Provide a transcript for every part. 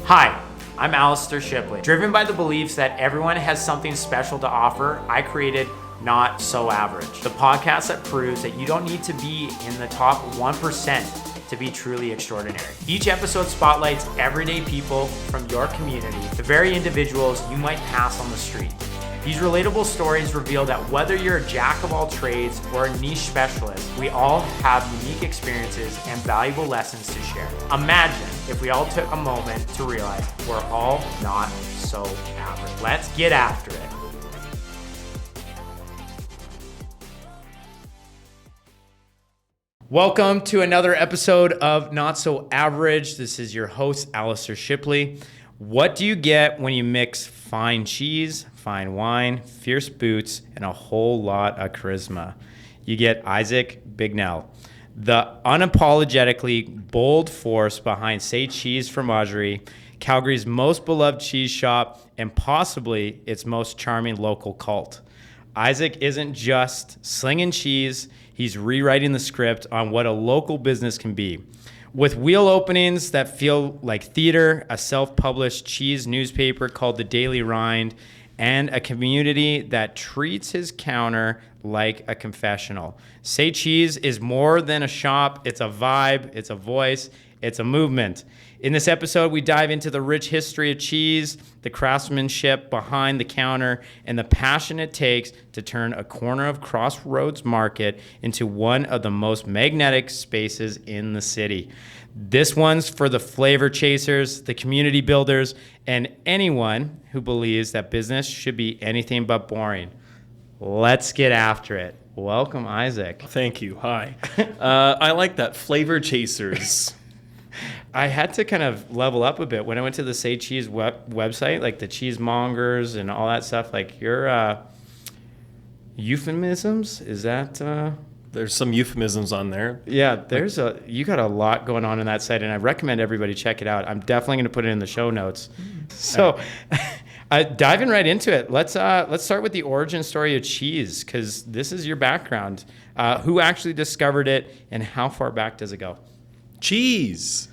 Hi, I'm Alistair Shipley. Driven by the beliefs that everyone has something special to offer, I created Not So Average, the podcast that proves that you don't need to be in the top 1% to be truly extraordinary. Each episode spotlights everyday people from your community, the very individuals you might pass on the street. These relatable stories reveal that whether you're a jack of all trades or a niche specialist, we all have unique experiences and valuable lessons to share. Imagine if we all took a moment to realize we're all not so average. Let's get after it. Welcome to another episode of Not So Average. This is your host, Alistair Shipley. What do you get when you mix fine cheese, fine wine, fierce boots, and a whole lot of charisma? You get Isaac Bignell, the unapologetically bold force behind Say Cheese Fromagerie, Calgary's most beloved cheese shop, and possibly its most charming local cult. Isaac isn't just slinging cheese, he's rewriting the script on what a local business can be. With wheel openings that feel like theater, a self-published cheese newspaper called the Daily Rind, and a community that treats his counter like a confessional. Say Cheese is more than a shop, it's a vibe, it's a voice, it's a movement. In this episode, we dive into the rich history of cheese, the craftsmanship behind the counter, and the passion it takes to turn a corner of Crossroads Market into one of the most magnetic spaces in the city. This one's for the flavor chasers, the community builders, and anyone who believes that business should be anything but boring. Let's get after it. Welcome, Isaac. Thank you. Hi. I like that. Flavor chasers. I had to kind of level up a bit when I went to the Say Cheese website, like the cheesemongers and all that stuff. Like your euphemisms, is that? There's some euphemisms on there. Yeah, you got a lot going on that site, and I recommend everybody check it out. I'm definitely going to put it in the show notes. So, diving right into it, let's start with the origin story of cheese, because this is your background. Who actually discovered it, and how far back does it go? Cheese.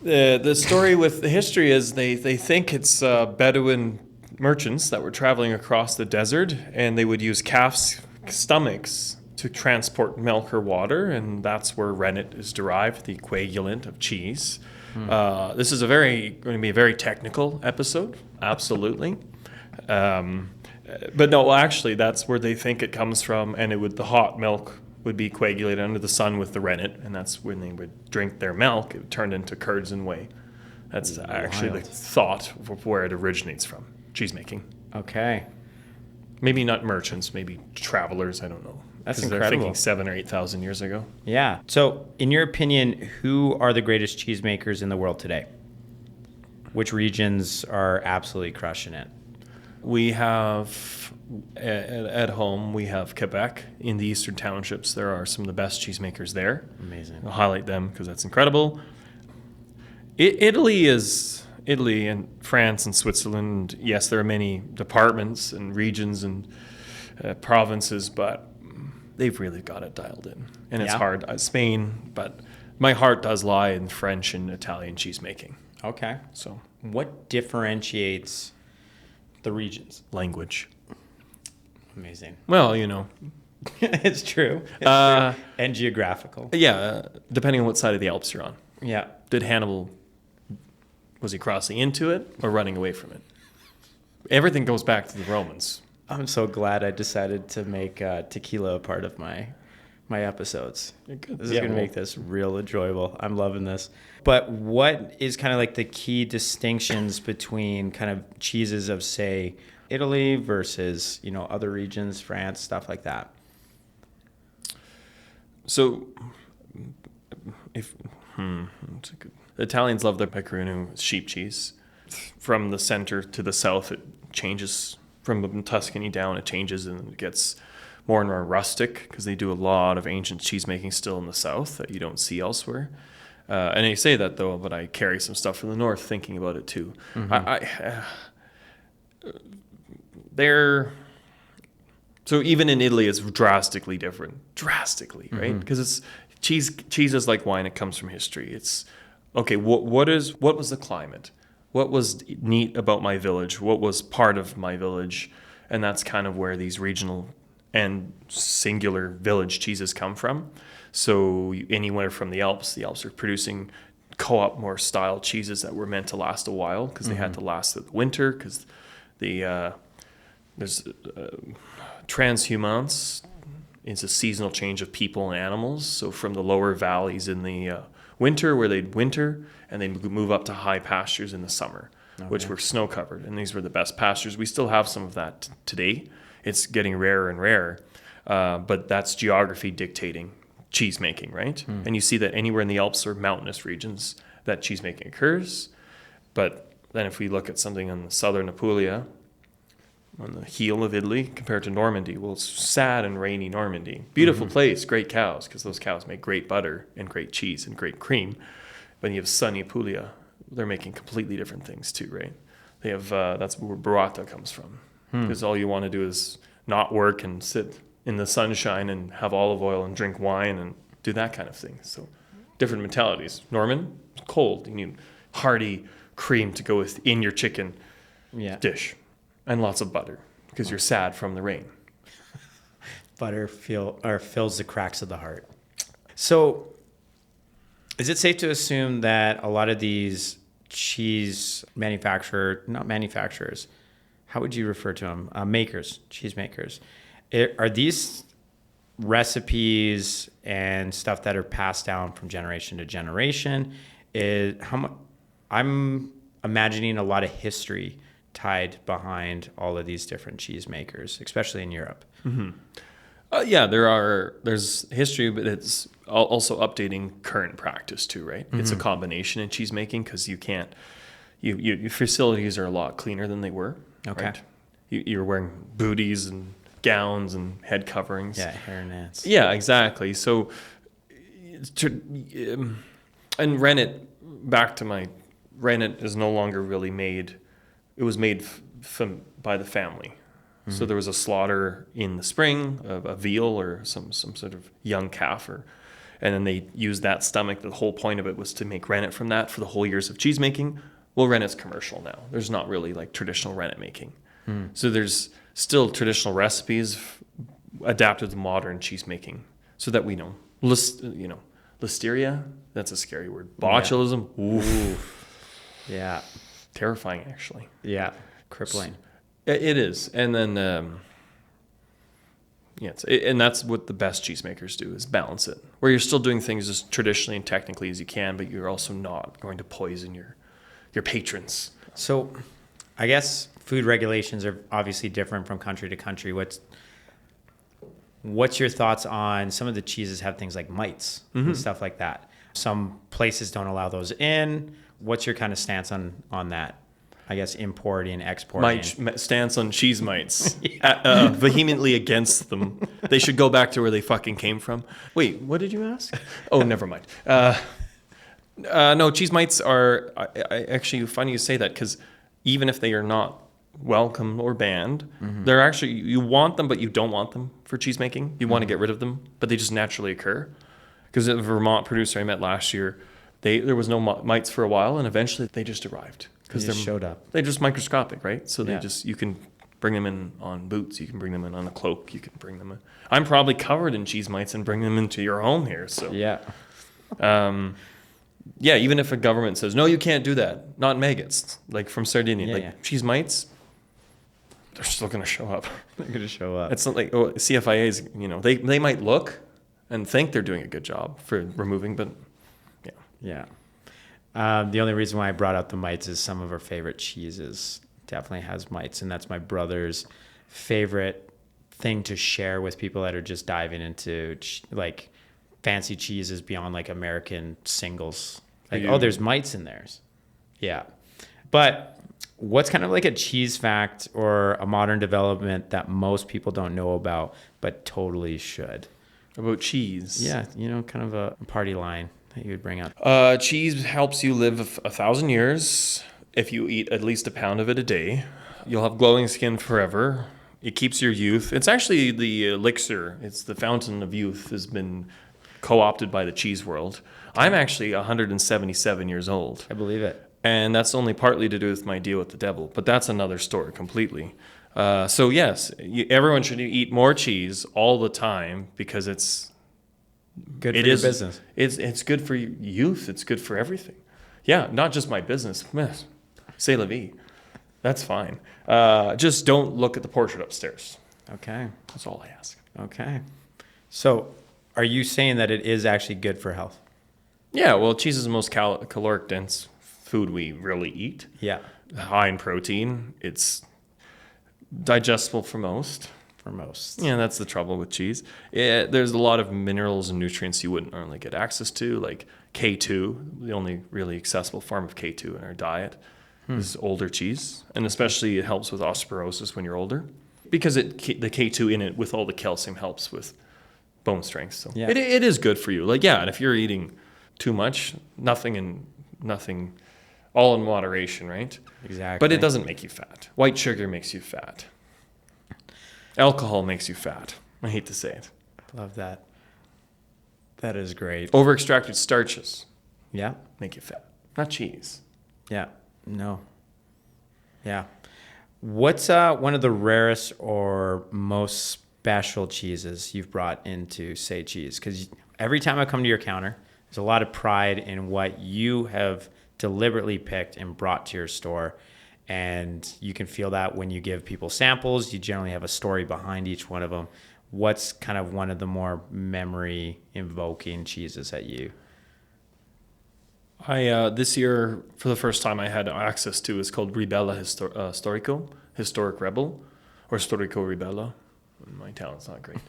The story with the history is they think it's Bedouin merchants that were traveling across the desert, and they would use calves' stomachs to transport milk or water, and that's where rennet is derived, the coagulant of cheese. This is going to be a very technical episode, absolutely. But no, actually, that's where they think it comes from, and the hot milk would be coagulated under the sun with the rennet, and that's when they would drink their milk. It turned into curds and whey. That's actually the thought of where it originates from, cheesemaking. Okay. Maybe not merchants, maybe travelers, I don't know. That's incredible. They're thinking 7,000 or 8,000 years ago. Yeah. So, in your opinion, who are the greatest cheesemakers in the world today? Which regions are absolutely crushing it? We have, at home, we have Quebec. In the eastern townships, there are some of the best cheesemakers there. Amazing. I'll highlight them because that's incredible. Italy and France and Switzerland, yes, there are many departments and regions and provinces, but they've really got it dialed in. And it's hard. Spain, but my heart does lie in French and Italian cheesemaking. Okay. So, what differentiates the regions? Language. Amazing. Well, you know. It's true. True. And geographical. Yeah, depending on what side of the Alps you're on. Yeah. Did Hannibal, was he crossing into it or running away from it? Everything goes back to the Romans. I'm so glad I decided to make tequila a part of my episodes. This is going to make this real enjoyable. I'm loving this. But what is kind of like the key distinctions between kind of cheeses of, say, Italy versus, other regions, France, stuff like that? So, the Italians love their pecorino, sheep cheese. From the center to the south, it changes. From Tuscany down, it changes and it gets more and more rustic because they do a lot of ancient cheesemaking still in the south that you don't see elsewhere. And I say that, though, but I carry some stuff from the north thinking about it, too. Mm-hmm. So even in Italy, it's drastically different. Drastically, right? Because it's cheese is like wine. It comes from history. It's okay, what was the climate? What was neat about my village? What was part of my village? And that's kind of where these regional and singular village cheeses come from. So anywhere from the Alps are producing co-op more style cheeses that were meant to last a while because they had to last the winter because there's transhumance is a seasonal change of people and animals. So from the lower valleys in the winter where they'd winter and they'd move up to high pastures in the summer, which were snow covered. And these were the best pastures. We still have some of that today. It's getting rarer and rarer. But that's geography dictating cheese making, right? And you see that anywhere in the Alps or mountainous regions that cheese making occurs. But then if we look at something in the southern Apulia, on the heel of Italy compared to Normandy, well, it's sad and rainy Normandy. Beautiful place, great cows, because those cows make great butter and great cheese and great cream. But you have sunny Apulia, they're making completely different things too, right? They have, that's where burrata comes from. Because all you want to do is not work and sit in the sunshine and have olive oil and drink wine and do that kind of thing. So different mentalities. Norman, cold. You need hearty cream to go with in your chicken dish. And lots of butter because you're sad from the rain. Butter fills the cracks of the heart. So is it safe to assume that a lot of these cheese not manufacturers, how would you refer to them? Cheese makers. Are these recipes and stuff that are passed down from generation to generation? I'm imagining a lot of history tied behind all of these different cheese makers, especially in Europe. There's history, but it's also updating current practice too, right? It's a combination in cheese making because your facilities are a lot cleaner than they were. Okay. Right? You're wearing booties and gowns and head coverings. Yeah, hairnets. Yeah, exactly. So, and rennet, back to my rennet is no longer really made. It was made by the family. So there was a slaughter in the spring of a veal or some sort of young calf, and then they used that stomach. The whole point of it was to make rennet from that for the whole years of cheese making. Well, rennet's commercial now. There's not really like traditional rennet making. So there's still traditional recipes adapted to modern cheese making so that we know. Listeria, that's a scary word. Botulism, ooh. Yeah. Terrifying, actually. Yeah, crippling. It is. And then, and that's what the best cheesemakers do is balance it, where you're still doing things as traditionally and technically as you can, but you're also not going to poison your patrons. So I guess food regulations are obviously different from country to country. What's your thoughts on some of the cheeses have things like mites and stuff like that? Some places don't allow those in. What's your kind of stance on that? I guess importing, exporting. My stance on cheese mites. Vehemently against them. They should go back to where they fucking came from. Wait, what did you ask? Oh, never mind. No, cheese mites are actually funny you say that because even if they are not welcome or banned, they're actually, you want them, but you don't want them for cheese making. You want to get rid of them, but they just naturally occur. Because a Vermont producer I met last year, there was no mites for a while, and eventually they just arrived. Because they showed up. They're just microscopic, right? So you can bring them in on boots, you can bring them in on a cloak, you can bring them in. I'm probably covered in cheese mites and bring them into your home here. So even if a government says, no, you can't do that, not maggots, like from Sardinia, cheese mites, they're still going to show up. They're going to show up. It's not like CFIAs, they might look and think they're doing a good job for removing, but yeah. The only reason why I brought up the mites is some of our favorite cheeses definitely has mites, and that's my brother's favorite thing to share with people that are just diving into like fancy cheeses beyond like American singles. Like, there's mites in theirs. Yeah. But what's kind of like a cheese fact or a modern development that most people don't know about but totally should? About cheese? Yeah, kind of a party line that you would bring up. Cheese helps you live 1,000 years if you eat at least a pound of it a day. You'll have glowing skin forever. It keeps your youth. It's actually the elixir. It's the fountain of youth has been co-opted by the cheese world. I'm actually 177 years old. I believe it. And that's only partly to do with my deal with the devil, but that's another story completely. So yes, everyone should eat more cheese all the time because it's Good for your business. It's good for youth. It's good for everything. Yeah, not just my business. C'est la vie. That's fine. Just don't look at the portrait upstairs. Okay. That's all I ask. Okay. So are you saying that it is actually good for health? Yeah, well, cheese is the most caloric dense food we really eat. Yeah. High in protein. It's digestible for most. For most. Yeah, that's the trouble with cheese. There's a lot of minerals and nutrients you wouldn't normally get access to, like K2. The only really accessible form of K2 in our diet is older cheese. And especially it helps with osteoporosis when you're older because the K2 in it with all the calcium helps with bone strength. So yeah. it is good for you. Like, yeah, and if you're eating too much, nothing, all in moderation, right? Exactly. But it doesn't make you fat. White sugar makes you fat. Alcohol makes you fat. I hate to say it. Love that. That is great. Over-extracted starches Yeah. make you fat. Not cheese. Yeah. No. Yeah. What's one of the rarest or most special cheeses you've brought into Say Cheese? Because every time I come to your counter, there's a lot of pride in what you have deliberately picked and brought to your store. And you can feel that when you give people samples. You generally have a story behind each one of them. What's kind of one of the more memory-invoking cheeses that you... This year, for the first time, I had access to is called Rebel Historico, Historic Rebel, or Historico Rebella. My talent's not great.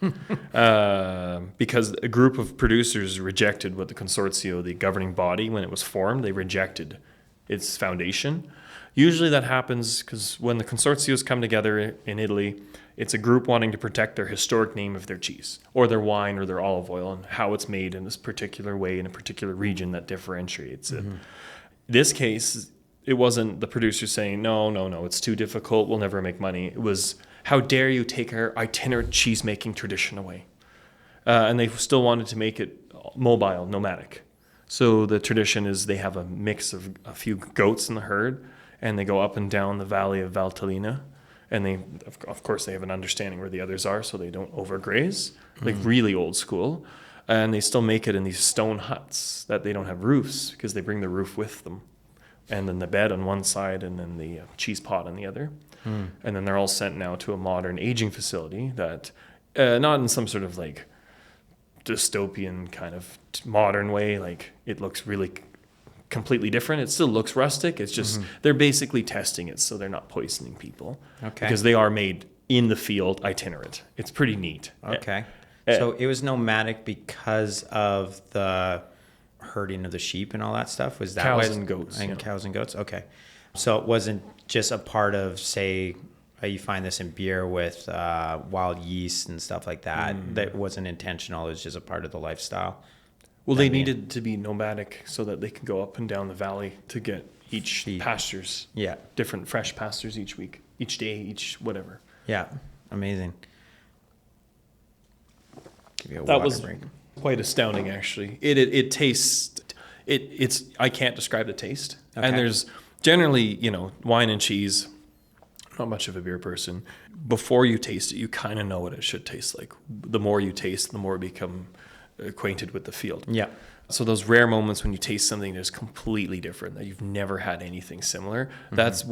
Because a group of producers rejected what the consortio, the governing body, when it was formed, they rejected its foundation. Usually that happens because when the consortios come together in Italy, it's a group wanting to protect their historic name of their cheese or their wine or their olive oil and how it's made in this particular way in a particular region that differentiates it. This case, it wasn't the producers saying, no, it's too difficult, we'll never make money. It was, how dare you take our itinerant cheese-making tradition away? And they still wanted to make it mobile, nomadic. So the tradition is they have a mix of a few goats in the herd, and they go up and down the valley of Valtellina, and they, of course, they have an understanding where the others are, so they don't overgraze, like really old school. And they still make it in these stone huts that they don't have roofs because they bring the roof with them, and then the bed on one side, and then the cheese pot on the other. And then they're all sent now to a modern aging facility that, not in some sort of like dystopian kind of modern way, like it looks really completely different. It still looks rustic. It's just they're basically testing it so they're not poisoning people. Okay. Because they are made in the field itinerant. It's pretty neat. Okay. So it was nomadic because of the herding of the sheep and all that stuff? Was that cows and goats? And cows and goats. Okay. So it wasn't just a part of, say, you find this in beer with wild yeast and stuff like that. That wasn't intentional. It was just a part of the lifestyle. Well, they needed to be nomadic so that they could go up and down the valley to get each pastures. Yeah. Different fresh pastures each week, each day, each whatever. Yeah. Amazing. Give you a That water was break. quite astounding, actually. It tastes. It's. I can't describe the taste. Okay. And there's generally, wine and cheese. Not much of a beer person. Before you taste it, you kind of know what it should taste like. The more you taste, the more you become acquainted with the field. Yeah. So those rare moments when you taste something that's completely different, that you've never had anything similar, that's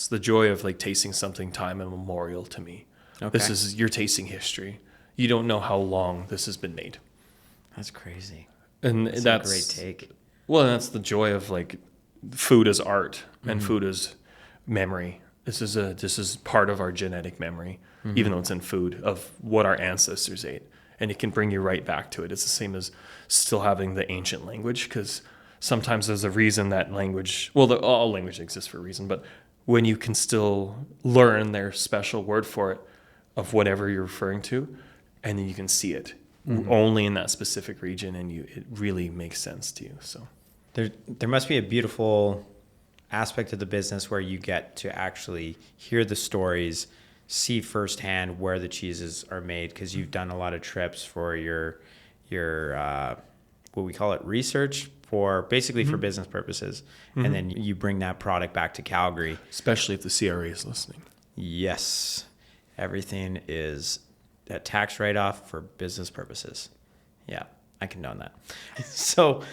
the joy of like tasting something time immemorial to me. Okay. You're tasting history. You don't know how long this has been made. That's crazy. And that's a great take. Well, that's the joy of like food as art and food as memory. This is part of our genetic memory, even though it's in food, of what our ancestors ate. And it can bring you right back to it. It's the same as still having the ancient language, because sometimes there's a reason that language, all language exists for a reason, but when you can still learn their special word for it of whatever you're referring to, and then you can see it only in that specific region, and it really makes sense to you. So there must be a beautiful aspect of the business where you get to actually hear the stories, see firsthand where the cheeses are made, because you've done a lot of trips for your your what we call it, research for basically for business purposes. And then you bring that product back to Calgary. Especially if the CRA is listening. Yes. Everything is a tax write-off for business purposes. Yeah, I condone that. So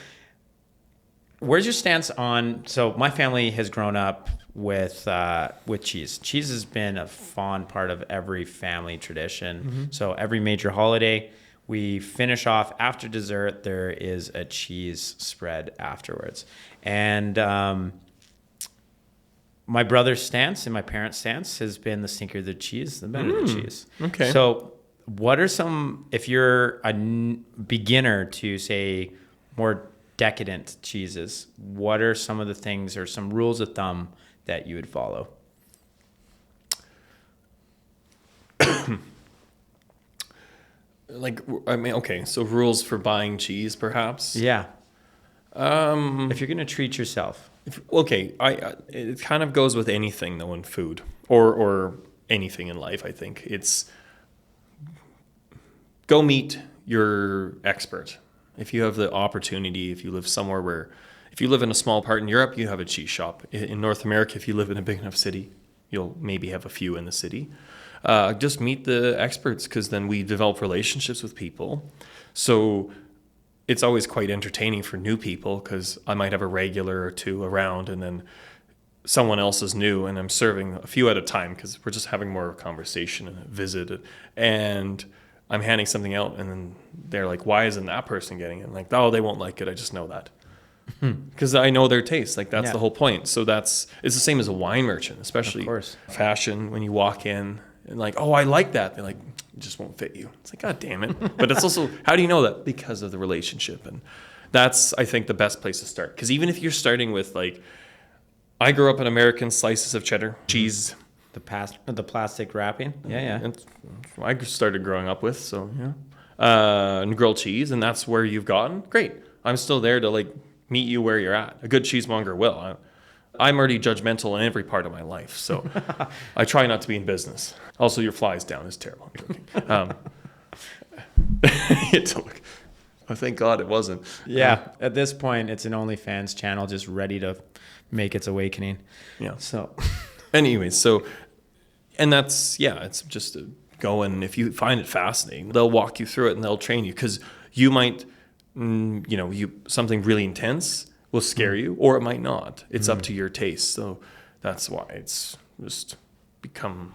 where's your stance on, so my family has grown up with cheese. Cheese has been a fond part of every family tradition. So every major holiday, we finish off after dessert, there is a cheese spread afterwards. And my brother's stance and my parents' stance has been the stinkier the cheese, the better the cheese. Okay. So what are some, if you're a beginner to, say, more decadent cheeses, what are some of the things or some rules of thumb that you would follow? Okay, so rules for buying cheese, perhaps? Yeah. If you're going to treat yourself. It kind of goes with anything, though, in food or anything in life, I think. It's go meet your expert. If you have the opportunity, if you live somewhere if you live in a small part in Europe, you have a cheese shop. In North America, if you live in a big enough city, you'll maybe have a few in the city. Just meet the experts, because then we develop relationships with people. So it's always quite entertaining for new people, because I might have a regular or two around, and then someone else is new, and I'm serving a few at a time, because we're just having more of a conversation and a visit, and I'm handing something out, and then they're like, why isn't that person getting it? I'm like, oh, they won't like it. I just know that. Because I know their taste. Like, that's the whole point. So it's the same as a wine merchant, especially fashion, when you walk in and like, oh, I like that. They're like, it just won't fit you. It's like, God damn it. But it's also, how do you know that? Because of the relationship. And that's, I think, the best place to start. Because even if you're starting with, like, I grew up in American slices of cheddar, cheese. The plastic wrapping? Yeah. It's I started growing up with, so yeah. And grilled cheese, and that's where you've gotten. Great. I'm still there to, like, meet you where you're at. A good cheesemonger will. I'm already judgmental in every part of my life, so I try not to be in business. Also, your flies down is terrible. Oh, thank God it wasn't. Yeah, at this point, it's an OnlyFans channel just ready to make its awakening. Yeah. So, anyways, and that's, it's just a go, and if you find it fascinating, they'll walk you through it and they'll train you, because you might, something really intense will scare you, or it might not. It's up to your taste. So that's why it's just become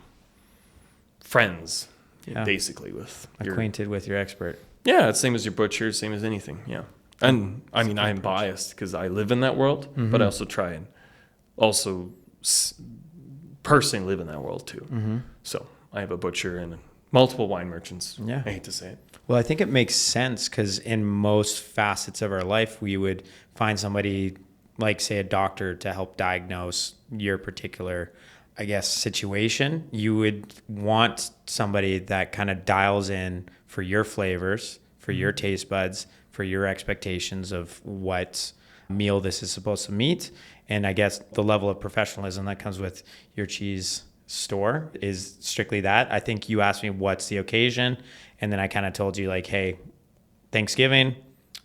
friends, basically, with acquainted with your expert. Yeah, it's same as your butcher, same as anything. Yeah. And I mean, I'm biased because I live in that world, but I also try and also personally live in that world too. So I have a butcher and multiple wine merchants. Yeah. I hate to say it. Well, I think it makes sense, because in most facets of our life, we would find somebody like, say, a doctor to help diagnose your particular, I guess, situation. You would want somebody that kind of dials in for your flavors, for your taste buds, for your expectations of what meal this is supposed to meet. And I guess the level of professionalism that comes with your cheese store is strictly that. I think you asked me what's the occasion, and then I kind of told you, like, hey, Thanksgiving,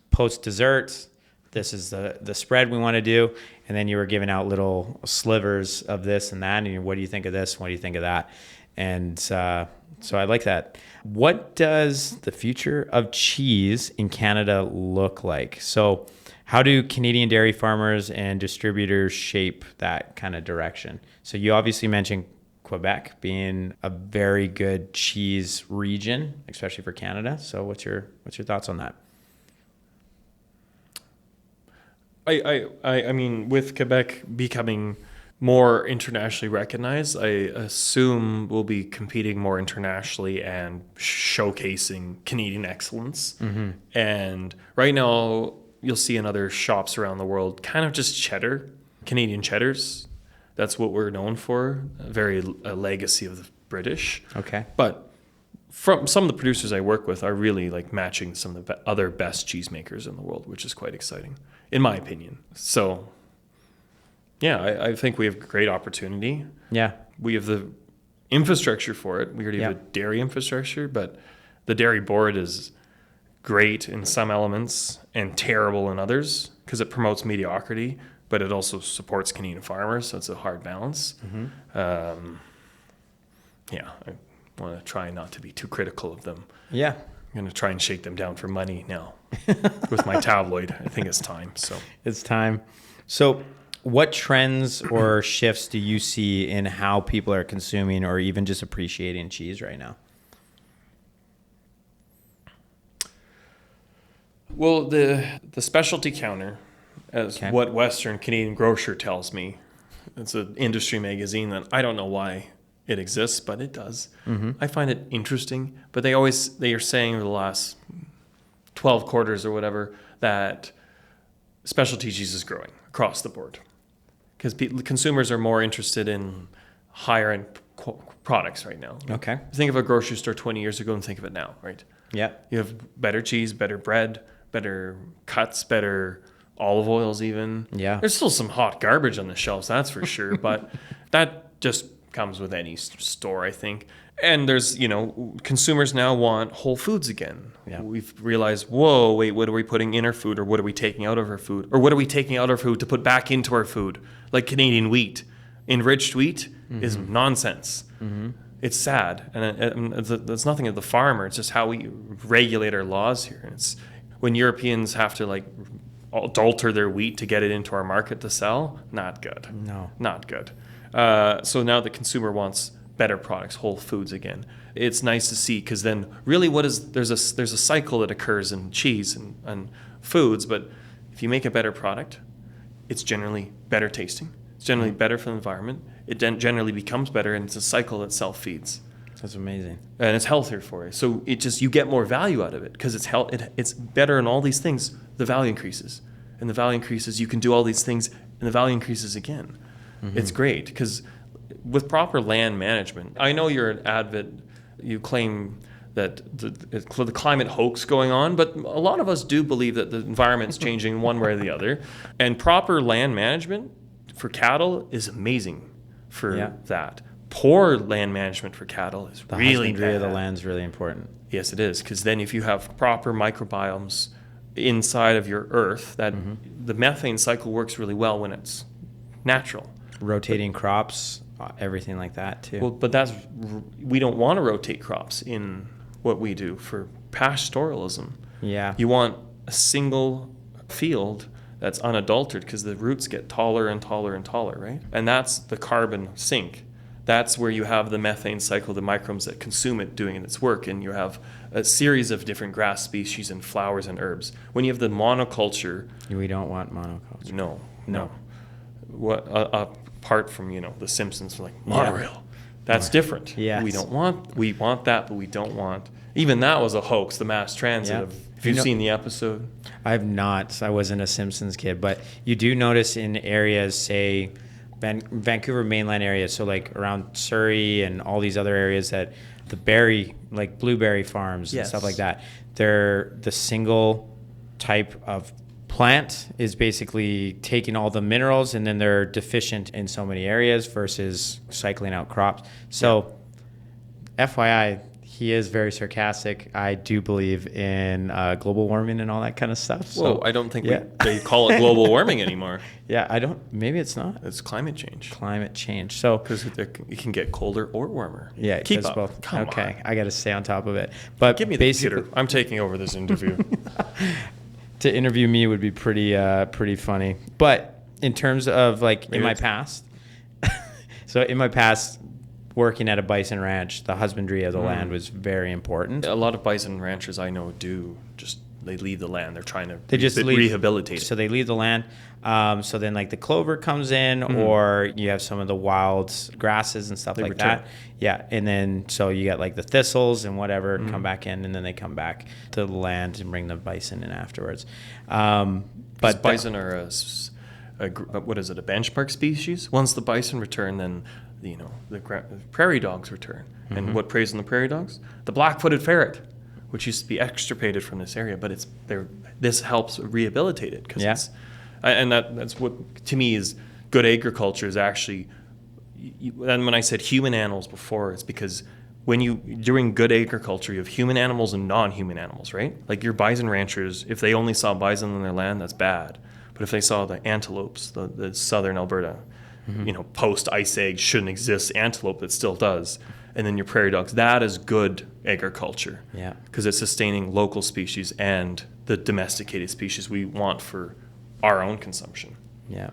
post dessert, this is the spread we want to do. And then you were giving out little slivers of this and that, and what do you think of this? What do you think of that? And so I like that. What does the future of cheese in Canada look like? So how do Canadian dairy farmers and distributors shape that kind of direction? So you obviously mentioned Quebec being a very good cheese region, especially for Canada. So what's your thoughts on that? I mean, with Quebec becoming more internationally recognized, I assume we'll be competing more internationally and showcasing Canadian excellence. And right now, you'll see in other shops around the world, kind of just cheddar, Canadian cheddars. That's what we're known for, a legacy of the British. Okay. But from some of the producers I work with are really like matching some of the other best cheesemakers in the world, which is quite exciting, in my opinion. So, yeah, I think we have great opportunity. Yeah. We have the infrastructure for it. We already have a dairy infrastructure, but the dairy board is great in some elements and terrible in others because it promotes mediocrity, but it also supports Canadian farmers, so it's a hard balance. I want to try not to be too critical of them. Yeah. I'm going to try and shake them down for money now with my tabloid. I think it's time. So it's time. So what trends or shifts do you see in how people are consuming or even just appreciating cheese right now? Well, the specialty counter, as what Western Canadian Grocer tells me, it's an industry magazine that I don't know why it exists, but it does. I find it interesting, but they are saying over the last 12 quarters or whatever that specialty cheese is growing across the board because consumers are more interested in higher end products right now. Okay. Think of a grocery store 20 years ago and think of it now, right? Yeah. You have better cheese, better bread, better cuts, better olive oils even. Yeah. There's still some hot garbage on the shelves, that's for sure, but that just comes with any store, I think. And there's, consumers now want whole foods again. Yeah. We've realized, whoa, wait, what are we putting in our food, or what are we taking out of our food? Or what are we taking out of our food to put back into our food? Like Canadian wheat. Enriched wheat is nonsense. It's sad. And it's nothing of the farmer. It's just how we regulate our laws here. And it's when Europeans have to adulter their wheat to get it into our market to sell, not good. No. Not good. So now the consumer wants better products, whole foods again. It's nice to see because then really there's a cycle that occurs in cheese and foods, but if you make a better product, it's generally better tasting. It's generally better for the environment. It generally becomes better, and it's a cycle that self-feeds. That's amazing. And it's healthier for you. So you get more value out of it because it's better in all these things. The value increases. And the value increases, you can do all these things, and the value increases again. It's great because with proper land management, I know you're an advocate, you claim that the climate hoax going on, but a lot of us do believe that the environment's changing one way or the other. And proper land management for cattle is amazing for that. Poor land management for cattle is really bad. The husbandry of the land's really important. Yes, it is, because then if you have proper microbiomes inside of your earth, that the methane cycle works really well when it's natural. Rotating crops, everything like that too. Well, but we don't want to rotate crops in what we do for pastoralism. Yeah. You want a single field that's unadulterated because the roots get taller and taller and taller, right? And that's the carbon sink. That's where you have the methane cycle, the microbes that consume it doing its work, and you have a series of different grass species and flowers and herbs. When you have the monoculture... We don't want monoculture. No. What apart from, The Simpsons, monorail. That's different. Yes. We want that, but we don't want... Even that was a hoax, the mass transit. Have you seen the episode? I have not. I wasn't a Simpsons kid, but you do notice in areas, say... Vancouver mainland area, so around Surrey and all these other areas that the blueberry farms and stuff like that, they're the single type of plant is basically taking all the minerals and then they're deficient in so many areas versus cycling out crops. So FYI, he is very sarcastic. I do believe in global warming and all that kind of stuff. So, I don't think they call it global warming anymore. Maybe it's not. It's climate change. So because it can get colder or warmer. Yeah, keep up. Both. Come on. I got to stay on top of it. But give me the computer. I'm taking over this interview. To interview me would be pretty funny. But in terms of in my past, working at a bison ranch, the husbandry of the land was very important. A lot of bison ranchers I know they leave the land. They're trying to rehabilitate it. So they leave the land. So then the clover comes in or you have some of the wild grasses and stuff that. Yeah. And then so you got the thistles and whatever come back in, and then they come back to the land and bring the bison in afterwards. But bison are a benchmark species? Once the bison return, then the prairie dogs return. And what preys on the prairie dogs? The black-footed ferret, which used to be extirpated from this area, but this helps rehabilitate it and that's what to me is good agriculture is actually. And when I said human animals before, it's because when you doing good agriculture, you have human animals and non-human animals, right? Like your bison ranchers, if they only saw bison on their land, that's bad. But if they saw the antelopes, the southern Alberta, post ice age shouldn't exist antelope that still does, and then your prairie dogs, that is good agriculture. Yeah. Because it's sustaining local species and the domesticated species we want for our own consumption. Yeah.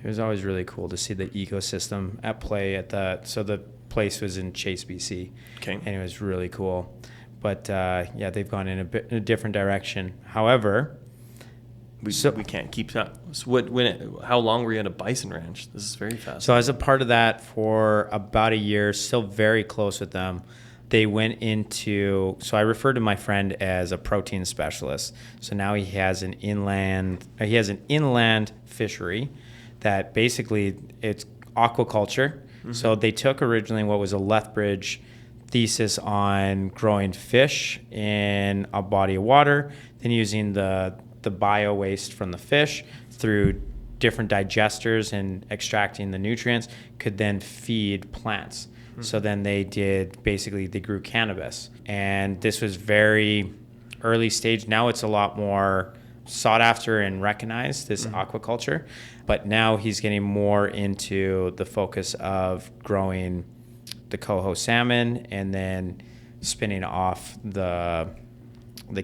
It was always really cool to see the ecosystem at play so the place was in Chase, BC. Okay. And it was really cool. But they've gone in a different direction. However, we can't keep that. So how long were you at a bison ranch? This is very fascinating. So I was a part of that for about a year, still very close with them. They went into, so I refer to my friend as a protein specialist. So now he has an inland fishery that basically it's aquaculture. Mm-hmm. So they took originally what was a Lethbridge thesis on growing fish in a body of water, then using the bio waste from the fish through different digesters and extracting the nutrients could then feed plants. Mm-hmm. So then they grew cannabis. And this was very early stage. Now it's a lot more sought after and recognized, this aquaculture. But now he's getting more into the focus of growing the coho salmon and then spinning off the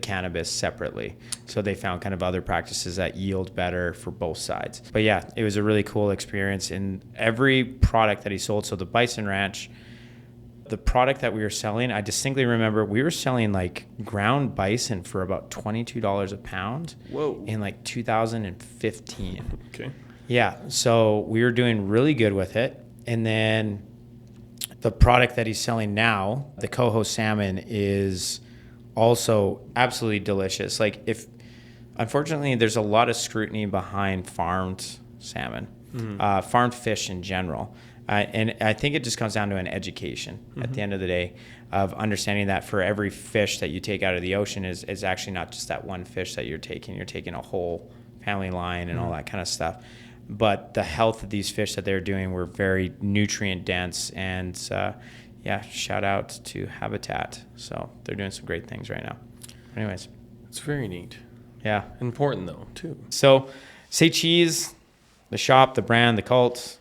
cannabis separately. So they found kind of other practices that yield better for both sides. But yeah, it was a really cool experience. And every product that he sold, so the Bison Ranch, the product that we were selling, I distinctly remember we were selling like ground bison for about $22 a pound. Whoa. In like 2015. Okay. Yeah, so we were doing really good with it. And then the product that he's selling now, the coho salmon, is also absolutely delicious. Unfortunately, there's a lot of scrutiny behind farmed salmon, farmed fish in general. And I think it just comes down to an education at the end of the day of understanding that for every fish that you take out of the ocean is actually not just that one fish that you're taking a whole family line and all that kind of stuff. But the health of these fish that they're doing were very nutrient dense and shout out to Habitat. So they're doing some great things right now. Anyways. It's very neat. Yeah. Important though, too. So Say Cheese, the shop, the brand, the cult.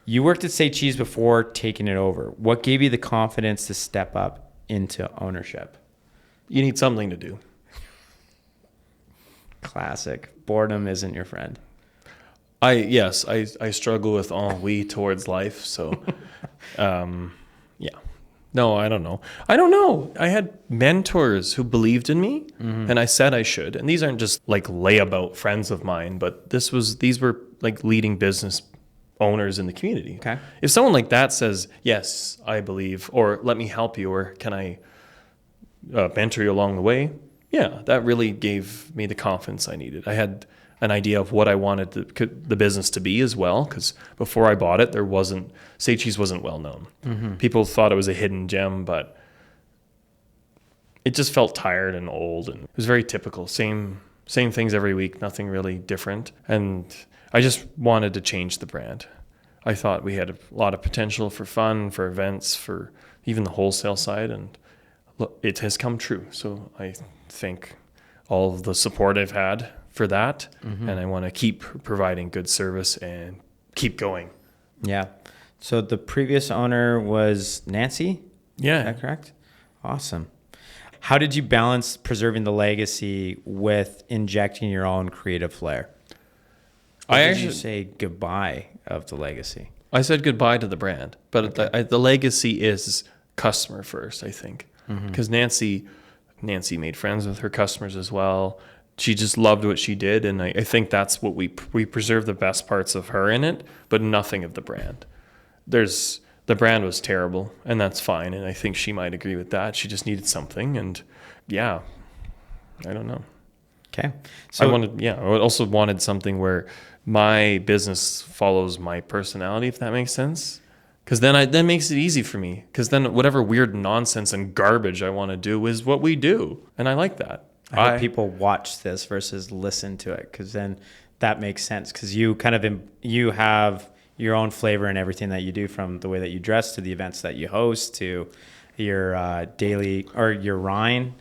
You worked at Say Cheese before taking it over. What gave you the confidence to step up into ownership? You need something to do. Classic. Boredom isn't your friend. I struggle with ennui towards life. So, yeah. No, I don't know. I had mentors who believed in me, and I said I should. And these aren't just like layabout friends of mine, but these were like leading business owners in the community. Okay. If someone like that says, yes, I believe, or let me help you, or can I mentor you along the way? Yeah, that really gave me the confidence I needed. I had an idea of what I wanted the business to be as well, because before I bought it, Say Cheese wasn't well known. Mm-hmm. People thought it was a hidden gem, but it just felt tired and old, and it was very typical. Same things every week, nothing really different. And I just wanted to change the brand. I thought we had a lot of potential for fun, for events, for even the wholesale side, and look, it has come true. So I thank all of the support I've had for that, and I want to keep providing good service and keep going. Yeah. So the previous owner was Nancy? Yeah. Is that correct? Awesome. How did you balance preserving the legacy with injecting your own creative flair? Or did you say goodbye of the legacy? I said goodbye to the brand, but the legacy is customer first, I think, because Nancy made friends with her customers as well. She just loved what she did, and I think that's what we preserve the best parts of her in it, but nothing of the brand. The brand was terrible, and that's fine, and I think she might agree with that. She just needed something, and yeah, I don't know. Okay. So I also wanted something where my business follows my personality, if that makes sense. Because then makes it easy for me. Because then whatever weird nonsense and garbage I want to do is what we do, and I like that. I hope people watch this versus listen to it, because then that makes sense. Because you you have your own flavor in everything that you do, from the way that you dress to the events that you host to your daily or your rind.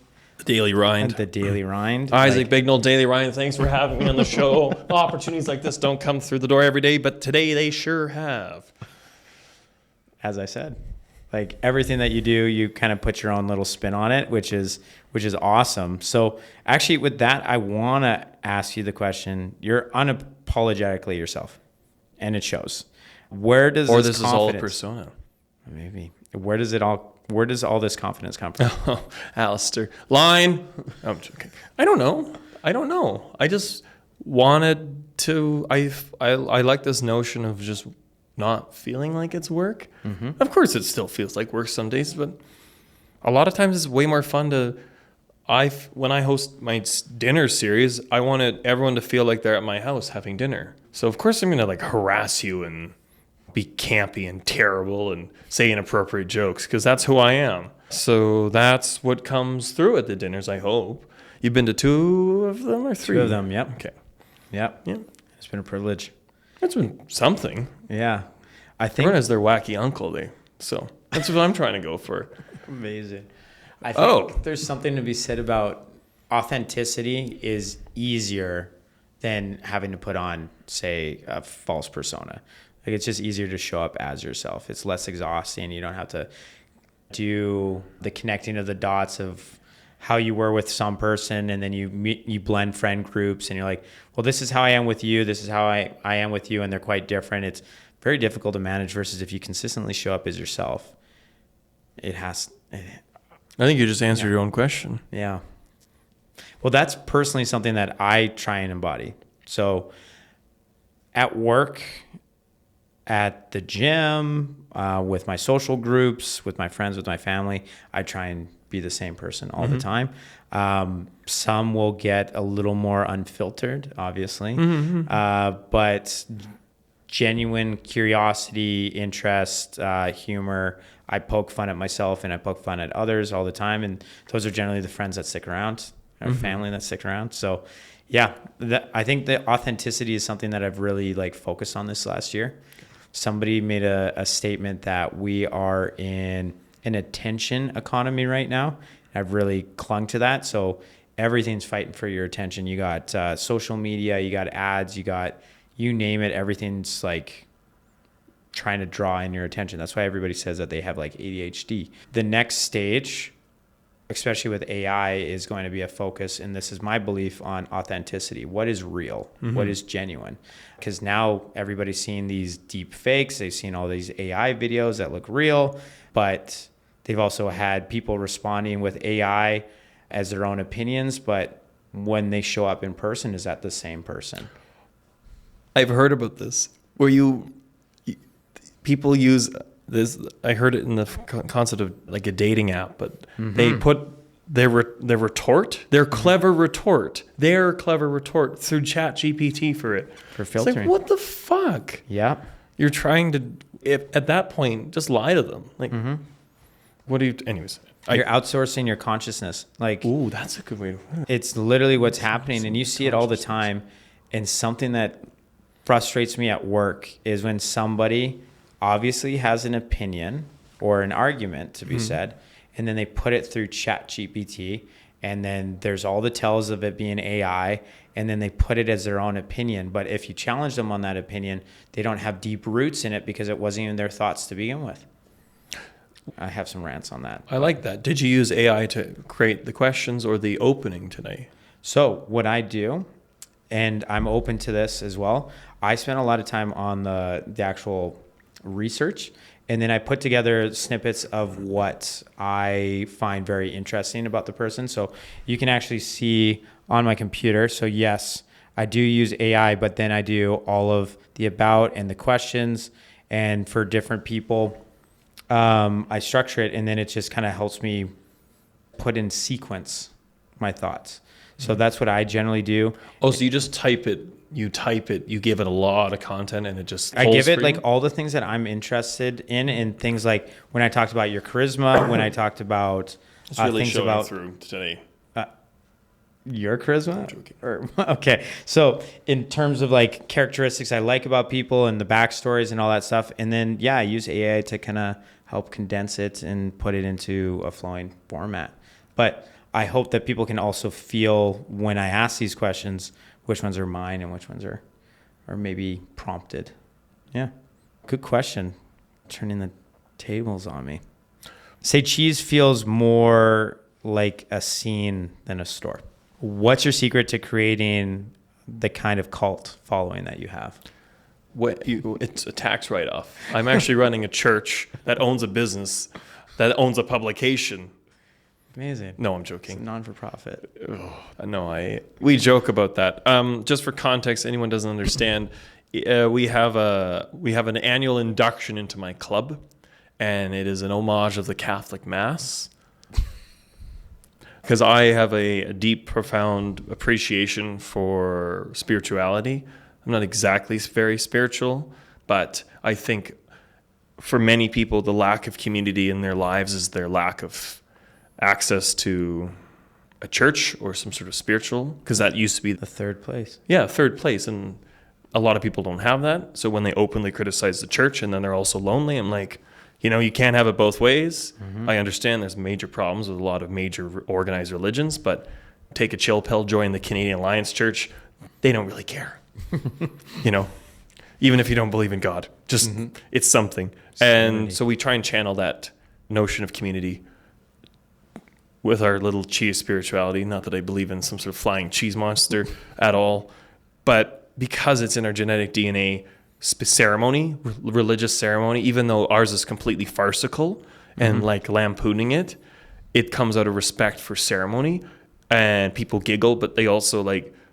Daily Rind. The Daily Rind. Isaac Bignell, Daily Rind, thanks for having me on the show. Opportunities like this don't come through the door every day, but today they sure have. As I said, like everything that you do, you kind of put your own little spin on it, which is awesome. So actually with that, I want to ask you the question. You're unapologetically yourself, and it shows. Where does or this is all a persona? Maybe. Where does all this confidence come from? Oh, Alistair. Line. I'm joking. I don't know. I just wanted to, I like this notion of just not feeling like it's work. Mm-hmm. Of course it still feels like work some days, but a lot of times it's way more fun to, when I host my dinner series, I wanted everyone to feel like they're at my house having dinner. So of course I'm going to like harass you and be campy and terrible and say inappropriate jokes because that's who I am. So that's what comes through at the dinners, I hope. You've been to 2 of them or 3? 2 of them, yep. Okay. Yep. Yeah. It's been a privilege. It's been something. Yeah. I think everyone has their wacky uncle, so that's what I'm trying to go for. Amazing. I think there's something to be said about authenticity is easier than having to put on, say, a false persona. Like it's just easier to show up as yourself. It's less exhausting. You don't have to do the connecting of the dots of how you were with some person, and then you blend friend groups, and you're like, well, this is how I am with you. This is how I am with you, and they're quite different. It's very difficult to manage versus if you consistently show up as yourself. I think you just answered your own question. Yeah. Well, that's personally something that I try and embody. So at work, at the gym, with my social groups, with my friends, with my family, I try and be the same person all the time. Some will get a little more unfiltered, obviously, but genuine curiosity, interest, humor. I poke fun at myself and I poke fun at others all the time, and those are generally the friends that stick around, our family that stick around. So, yeah, I think the authenticity is something that I've really focused on this last year. Somebody made a statement that we are in an attention economy right now. I've really clung to that. So everything's fighting for your attention. You got social media, you got ads, you name it. Everything's trying to draw in your attention. That's why everybody says that they have ADHD. The next stage, especially with AI, is going to be a focus, and this is my belief, on authenticity. What is real? What is genuine? Because now everybody's seeing these deep fakes. They've seen all these AI videos that look real, but they've also had people responding with AI as their own opinions, but when they show up in person, is that the same person? I've heard about this, where people use this. I heard it in the concept of a dating app, but they put their retort, their clever retort through ChatGPT for filtering. It's what the fuck? Yeah. You're trying to, at that point, just lie to them. What do you, anyways. You're outsourcing your consciousness. Ooh, that's a good way to put it. It's literally what's happening, and you see it all the time. And something that frustrates me at work is when somebody obviously has an opinion or an argument to be said, and then they put it through ChatGPT, and then there's all the tells of it being AI, and then they put it as their own opinion. But if you challenge them on that opinion, they don't have deep roots in it because it wasn't even their thoughts to begin with. I have some rants on that. I like that. Did you use AI to create the questions or the opening today? So what I do, and I'm open to this as well, I spent a lot of time on the actual research, and then I put together snippets of what I find very interesting about the person. So you can actually see on my computer. So yes, I do use AI, but then I do all of the about and the questions, and for different people, I structure it, and then it just kind of helps me put in sequence my thoughts. So that's what I generally do. Oh, so you just type it, you give it a lot of content, and it just I give it all the things that I'm interested in, and things like when I talked about your charisma, when I talked about it's really things showing about through today. Your charisma? Or, okay. So in terms of like characteristics I like about people and the backstories and all that stuff, and then I use AI to kind of help condense it and put it into a flowing format. But I hope that people can also feel when I ask these questions, which ones are mine and which ones are maybe prompted. Yeah. Good question. Turning the tables on me. Say Cheese feels more like a scene than a store. What's your secret to creating the kind of cult following that you have? It's a tax write-off. I'm actually running a church that owns a business, that owns a publication. Amazing. No, I'm joking. It's a non-for-profit. No, we joke about that. Just for context, anyone doesn't understand, we have an annual induction into my club, and it is an homage of the Catholic Mass. Because I have a deep, profound appreciation for spirituality. I'm not exactly very spiritual, but I think for many people, the lack of community in their lives is their lack of access to a church or some sort of spiritual, because that used to be The third place. Yeah, third place. And a lot of people don't have that. So when they openly criticize the church and then they're also lonely, I'm like, you can't have it both ways. Mm-hmm. I understand there's major problems with a lot of major organized religions, but take a chill pill, join the Canadian Alliance Church. They don't really care. Even if you don't believe in God, just it's something. And so we try and channel that notion of community with our little cheese spirituality. Not that I believe in some sort of flying cheese monster at all, but because it's in our genetic DNA, ceremony, religious ceremony, even though ours is completely farcical and like lampooning it, it comes out of respect for ceremony, and people giggle, but they also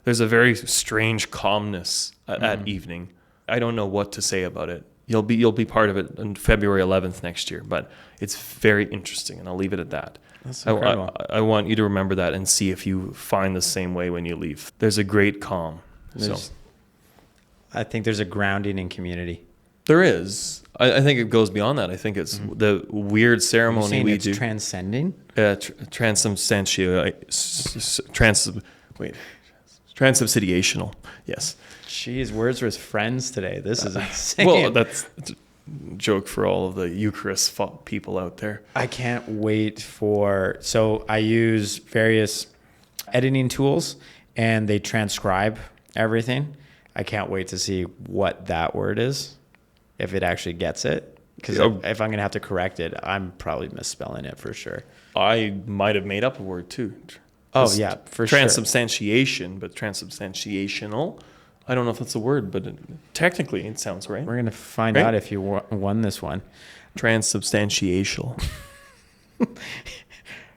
there's a very strange calmness at evening. I don't know what to say about it. You'll be part of it on February 11th next year, but it's very interesting, and I'll leave it at that. That's incredible. I want you to remember that and see if you find the same way when you leave. There's a great calm. I think there's a grounding in community. There is. I think it goes beyond that. I think it's the weird ceremony we do. Transcending? Transubstantiational. Yes. Jeez, words with friends today. This is insane. Well, that's a joke for all of the Eucharist people out there. I can't wait so I use various editing tools and they transcribe everything. I can't wait to see what that word is, if it actually gets it. Because if I'm going to have to correct it, I'm probably misspelling it for sure. I might have made up a word too. Oh, yeah, for sure. Transubstantiation, but transubstantiational. I don't know if that's a word, but technically it sounds right. We're going to find out if you won this one. Transubstantial.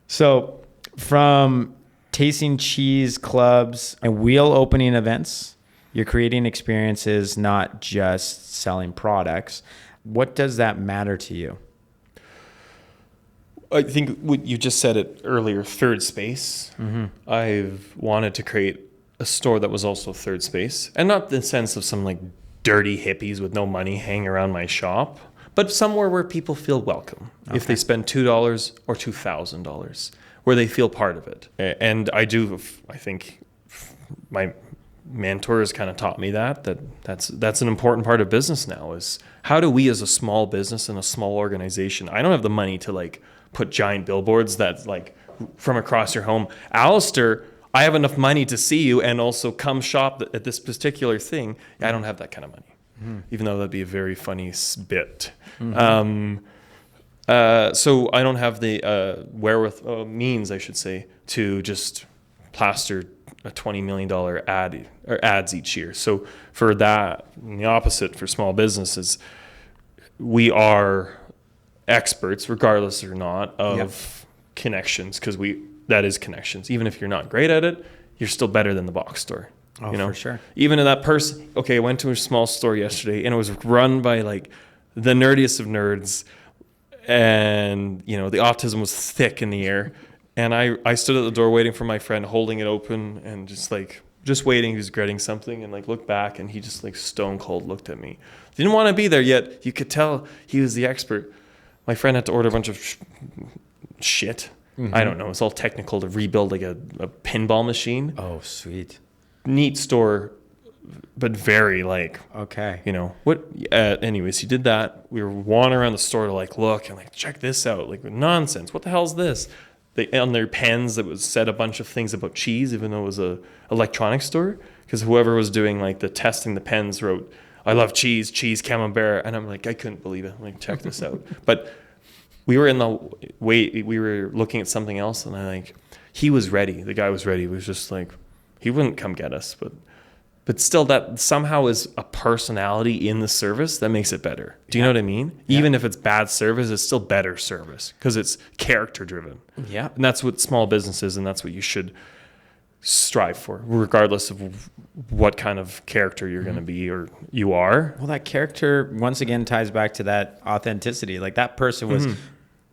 So from tasting cheese clubs and wheel opening events, you're creating experiences, not just selling products. What does that matter to you? I think you just said it earlier, third space. I've wanted to create a store that was also third space, and not in the sense of some dirty hippies with no money hanging around my shop, but somewhere where people feel welcome. Okay. If they spend $2 or $2,000, where they feel part of it. And I think my mentor has kind of taught me that's an important part of business now, is how do we as a small business and a small organization, I don't have the money to put giant billboards that's from across your home. Alistair, I have enough money to see you and also come shop at this particular thing. I don't have that kind of money, even though that'd be a very funny bit. So I don't have the means, I should say, to just plaster a $20 million ad or ads each year. So for that, the opposite for small businesses, we are experts, regardless or not, of connections, because that is connections. Even if you're not great at it, you're still better than the box store. Oh, for sure. Even in that person, I went to a small store yesterday and it was run by the nerdiest of nerds, and the autism was thick in the air. And I stood at the door waiting for my friend, holding it open and just waiting. He was regretting something, and looked back, and he just stone cold looked at me. Didn't want to be there yet. You could tell he was the expert. My friend had to order a bunch of shit, I don't know. It's all technical to rebuild like a pinball machine. Oh, sweet. Neat store, but very like, Okay. what? Anyways, he did that. We were wandering around the store to like look and like check this out. Like nonsense. What the hell is this? They on their pens that was said a bunch of things about cheese, even though it was a electronics store. Because whoever was doing like the testing the pens wrote, "I love cheese, camembert," and I'm like, I couldn't believe it. I'm like, check this out. But we were we were looking at something else, and he was ready. The guy was ready. He was just like, he wouldn't come get us, but still, that somehow is a personality in the service that makes it better. Do you know what I mean? Yeah. Even if it's bad service, it's still better service because it's character driven. Yeah. And that's what small business is, and that's what you should strive for, regardless of what kind of character you're going to be or you are. Well, that character, once again, ties back to that authenticity. Like that person was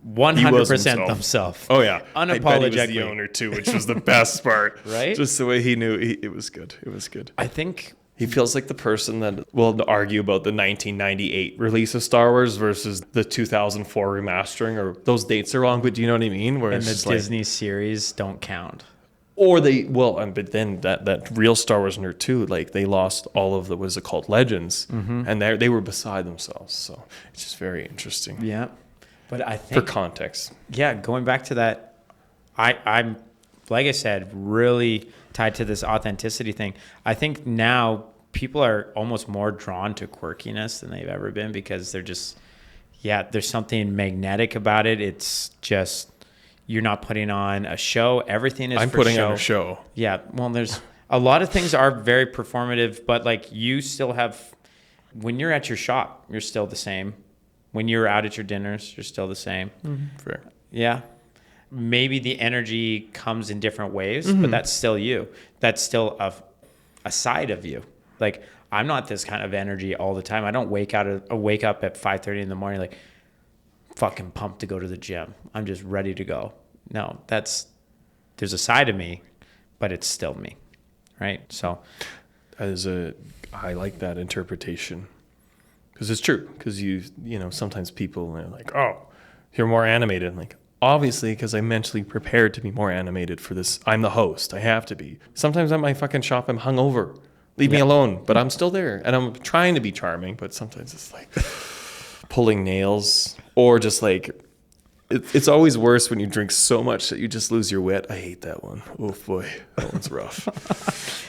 100% themselves. Oh, yeah. Unapologetically. I bet he was the owner, too, which was the best part. Right? Just the way he knew. It was good. It was good. I think he feels like the person that will argue about the 1998 release of Star Wars versus the 2004 remastering, or those dates are wrong, but do you know what I mean? Where and the Disney series don't count. Or but then that real Star Wars nerd too, like they lost all of what is it called, Legends, and they were beside themselves. So it's just very interesting. Yeah. But I think, for context, going back to that, I'm like I said, really tied to this authenticity thing. I think now people are almost more drawn to quirkiness than they've ever been because they're just, there's something magnetic about it. It's just, you're not putting on a show. Everything is I'm for putting show. on a show. Yeah. Well, there's a lot of things are very performative, but like you still have, when you're at your shop, you're still the same. When you're out at your dinners, you're still the same. Fair. Yeah. Maybe the energy comes in different waves, but that's still you. That's still a side of you. Like, I'm not this kind of energy all the time. I don't wake up at 5:30 in the morning like fucking pumped to go to the gym. I'm just ready to go. No, there's a side of me, but it's still me. Right? So I like that interpretation. Because it's true. Because sometimes people are like, oh, you're more animated. I'm like, obviously, because I'm mentally prepared to be more animated for this. I'm the host. I have to be. Sometimes at my fucking shop, I'm hungover. Leave me alone. But I'm still there. And I'm trying to be charming. But sometimes it's like pulling nails. Or just like, it's always worse when you drink so much that you just lose your wit. I hate that one. Oh, boy. That one's rough.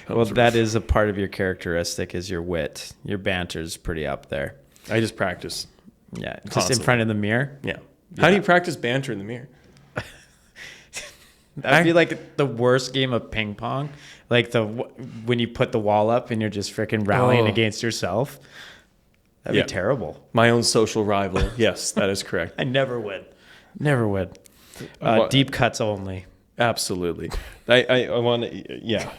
That is a part of your characteristic is your wit. Your banter is pretty up there. I just practice. Yeah. Just constantly. in front of the mirror? Yeah. How do you practice banter in the mirror? That'd be like the worst game of ping pong. Like when you put the wall up and you're just freaking rallying against yourself. That'd be terrible. My own social rival. Yes, that is correct. I never win. Never win. Deep cuts only. Absolutely. I want to,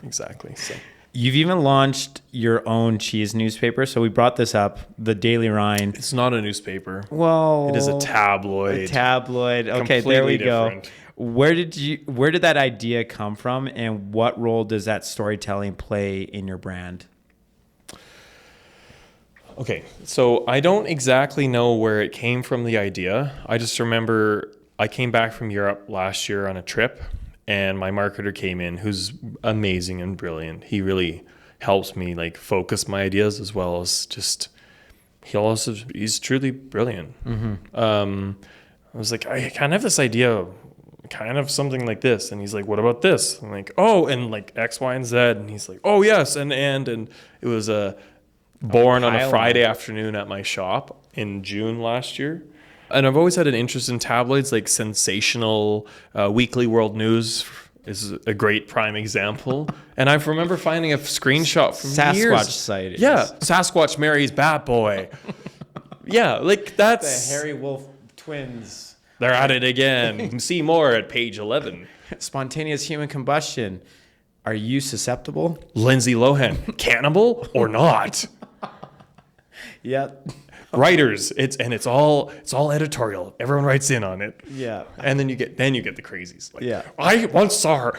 exactly. So. You've even launched your own cheese newspaper. So we brought this up, the Daily Rind. It's not a newspaper. Well, it is a tabloid. Okay, there we go. Where did that idea come from, and what role does that storytelling play in your brand? Okay, so I don't exactly know where it came from, the idea. I just remember I came back from Europe last year on a trip, and my marketer came in, who's amazing and brilliant. He really helps me like focus my ideas, as well as just he's truly brilliant. I was like, I kind of have this idea, kind of something like this, and he's like, what about this? I'm like, oh, and like X, Y, and Z, and he's like, oh yes, and it was born on a Friday afternoon at my shop in June last year. And I've always had an interest in tabloids, like sensational. Weekly World News is a great prime example. And I remember finding a screenshot from Sasquatch sightings. Yeah, Sasquatch marries Bat Boy. Yeah, like that's the Harry Wolf twins. They're at it again. See more at page 11. Spontaneous human combustion. Are you susceptible? Lindsay Lohan, cannibal or not? Yep. Writers, it's all editorial. Everyone writes in on it. Yeah. And then you get the crazies. Like, yeah. I once saw her.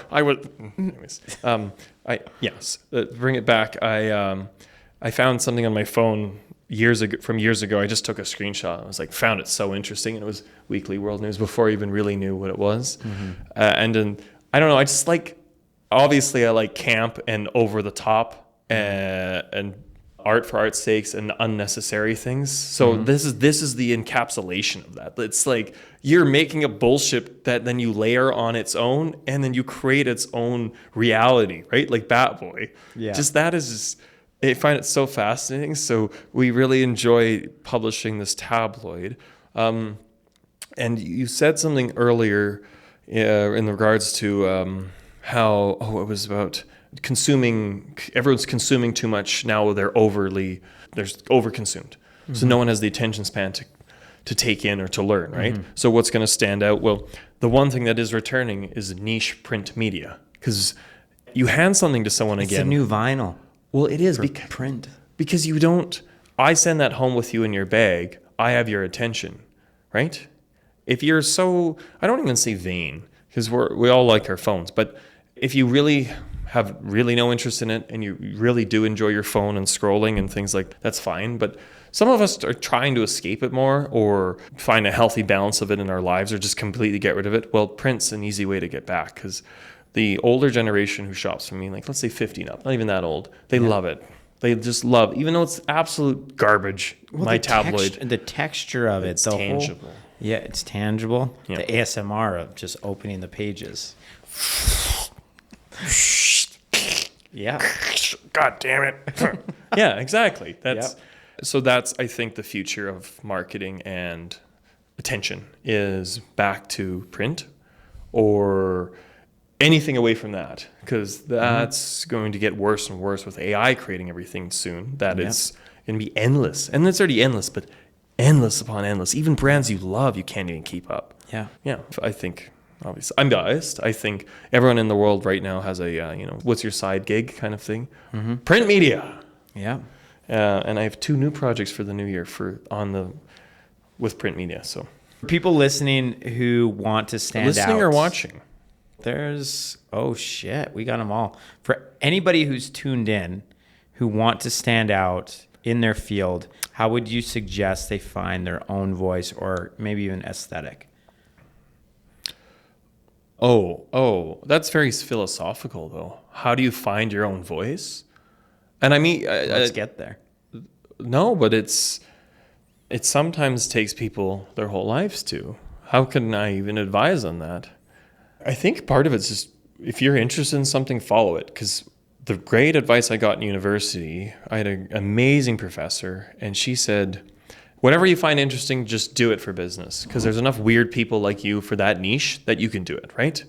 Anyways. Bring it back. I found something on my phone years ago. I just took a screenshot. I was like, found it so interesting. And it was Weekly World News before I even really knew what it was. And then, I don't know, I just like, obviously I like camp and over the top and art for art's sakes and unnecessary things. So this is the encapsulation of that. It's like you're making a bullshit that then you layer on its own and then you create its own reality, right? Like Bat Boy. Yeah. Just that is just, I find it so fascinating. So we really enjoy publishing this tabloid. And you said something earlier in regards to how, it was about everyone's consuming too much now. They're overconsumed. So no one has the attention span to take in or to learn, right? So what's going to stand out? Well, the one thing that is returning is niche print media, because you hand something to someone It's again. a new vinyl. Well, it is Print. because you don't. I send that home with you in your bag. I have your attention, right? If you're so, I don't even say vain, because we all like our phones, but if you really have really no interest in it and you really do enjoy your phone and scrolling and things like that's fine. But some of us are trying to escape it more or find a healthy balance of it in our lives or just completely get rid of it. Well, print's an easy way to get back, because the older generation who shops from me, like let's say 50 and up, not even that old, they love it. They just love, even though it's absolute garbage, my tabloid. The texture of It's it, tangible. Yeah, it's tangible. Yeah. The ASMR of just opening the pages. Yeah. God damn it. Yeah, exactly. So that's, I think, the future of marketing and attention is back to print or anything away from that, because that's going to get worse and worse with AI creating everything soon. That it's going to be endless. And it's already endless, but endless upon endless. Even brands you love, you can't even keep up. Yeah. Yeah, I think, obviously, I'm biased. I think everyone in the world right now has a, what's your side gig kind of thing. Print media. Yeah. And I have 2 new projects for the new year with print media. So People listening who want to stand out. listening or watching? We got them all. For anybody who's tuned in, who want to stand out in their field, how would you suggest they find their own voice or maybe even aesthetic? That's very philosophical, though. How do you find your own voice? And I mean, Let's get there. no, but it sometimes takes people their whole lives to. How can I even advise on that? I think part of it's just, if you're interested in something, follow it. Because the great advice I got in university, I had an amazing professor, and she said, whatever you find interesting, just do it for business. Because there's enough weird people like you for that niche that you can do it, right?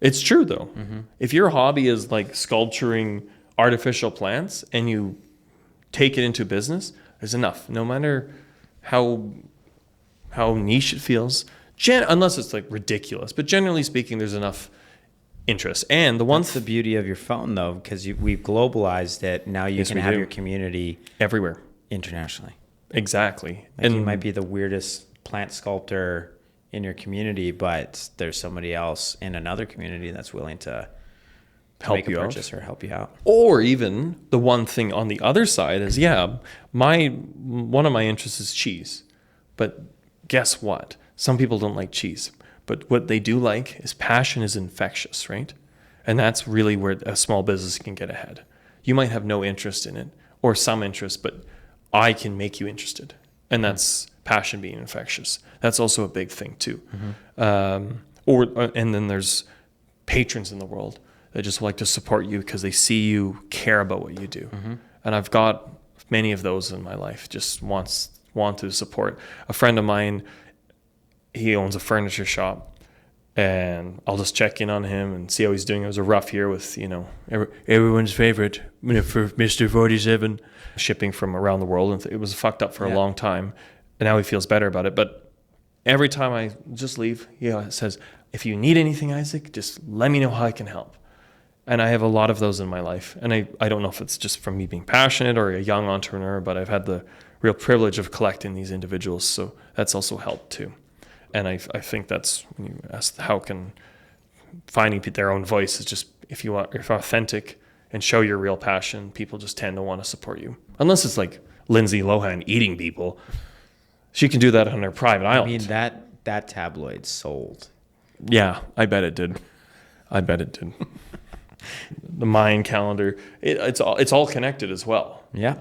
It's true, though. If your hobby is like sculpturing artificial plants and you take it into business, there's enough. No matter how niche it feels, unless it's like ridiculous. But generally speaking, there's enough interest. And That's the beauty of your phone, though, because we've globalized it. Now you can have your community everywhere, internationally. Exactly. And you might be the weirdest plant sculptor in your community, but there's somebody else in another community that's willing to help you out or help you out. Or even the one thing on the other side is, one of my interests is cheese. But guess what? Some people don't like cheese. But what they do like is passion is infectious, right? And that's really where a small business can get ahead. You might have no interest in it or some interest, but I can make you interested. And that's passion being infectious. That's also a big thing too. And then there's patrons in the world that just like to support you because they see you care about what you do. And I've got many of those in my life, just want to support. A friend of mine, he owns a furniture shop, and I'll just check in on him and see how he's doing. It was a rough year with, everyone's favorite for Mr. 47 shipping from around the world. And it was fucked up for a long time. And now he feels better about it. But every time I just leave, he says, if you need anything, Isaac, just let me know how I can help. And I have a lot of those in my life. And I don't know if it's just from me being passionate or a young entrepreneur, but I've had the real privilege of collecting these individuals. So that's also helped too. And I think that's when you ask how can finding their own voice is just, if you're authentic and show your real passion, people just tend to want to support you. Unless it's like Lindsay Lohan eating people. She can do that on her private island. I mean, that tabloid sold. Yeah, I bet it did. The Mayan calendar, it's all connected as well. Yeah.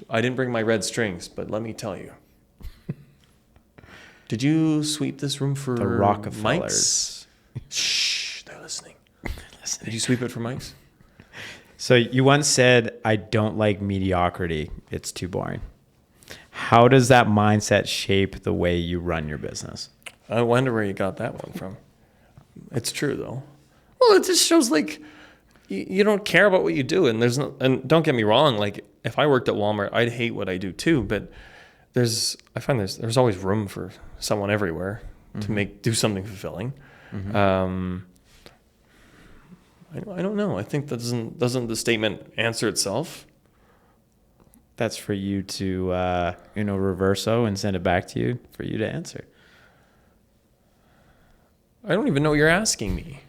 I didn't bring my red strings, but let me tell you. Did you sweep this room for The Rockefellers. mics? Shh, they're listening. Did you sweep it for mics? So you once said, I don't like mediocrity. It's too boring. How does that mindset shape the way you run your business? I wonder where you got that one from. It's true, though. Well, it just shows like you don't care about what you do. And and don't get me wrong, like if I worked at Walmart, I'd hate what I do too. But I find there's always room for someone everywhere to do something fulfilling. Mm-hmm. I don't know. I think that doesn't the statement answer itself? That's for you to, reverso and send it back to you for you to answer. I don't even know what you're asking me.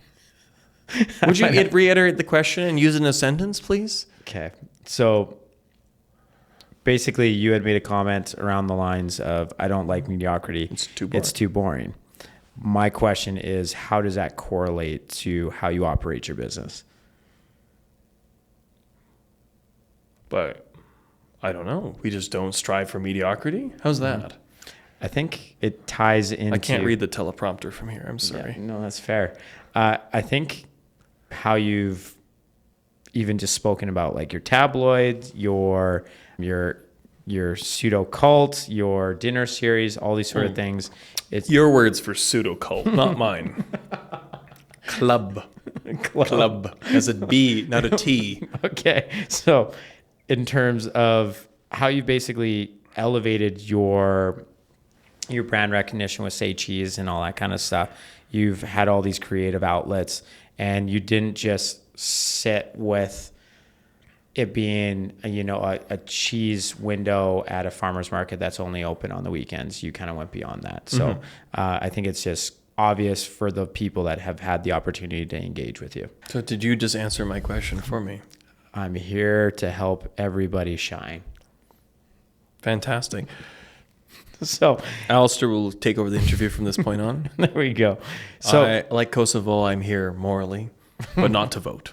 Would you reiterate the question and use it in a sentence, please? Okay. So basically you had made a comment around the lines of, I don't like mediocrity. It's too boring. It's too boring. My question is, how does that correlate to how you operate your business? But I don't know. We just don't strive for mediocrity? How's that? I think it ties into... I can't read the teleprompter from here. I'm sorry. Yeah, no, that's fair. I think how you've even just spoken about like your tabloid, your pseudo cult, your dinner series, all these sort of things. It's your words for pseudo cult, not mine. Club. As a B, not a T. Okay. So in terms of how you basically elevated your brand recognition with Say Cheese and all that kind of stuff, you've had all these creative outlets, and you didn't just sit with it being, a cheese window at a farmer's market that's only open on the weekends. You kind of went beyond that. So I think it's just obvious for the people that have had the opportunity to engage with you. So did you just answer my question for me? I'm here to help everybody shine. Fantastic. So Alistair will take over the interview from this point on. There we go. So like Kosovo, I'm here morally, but not to vote.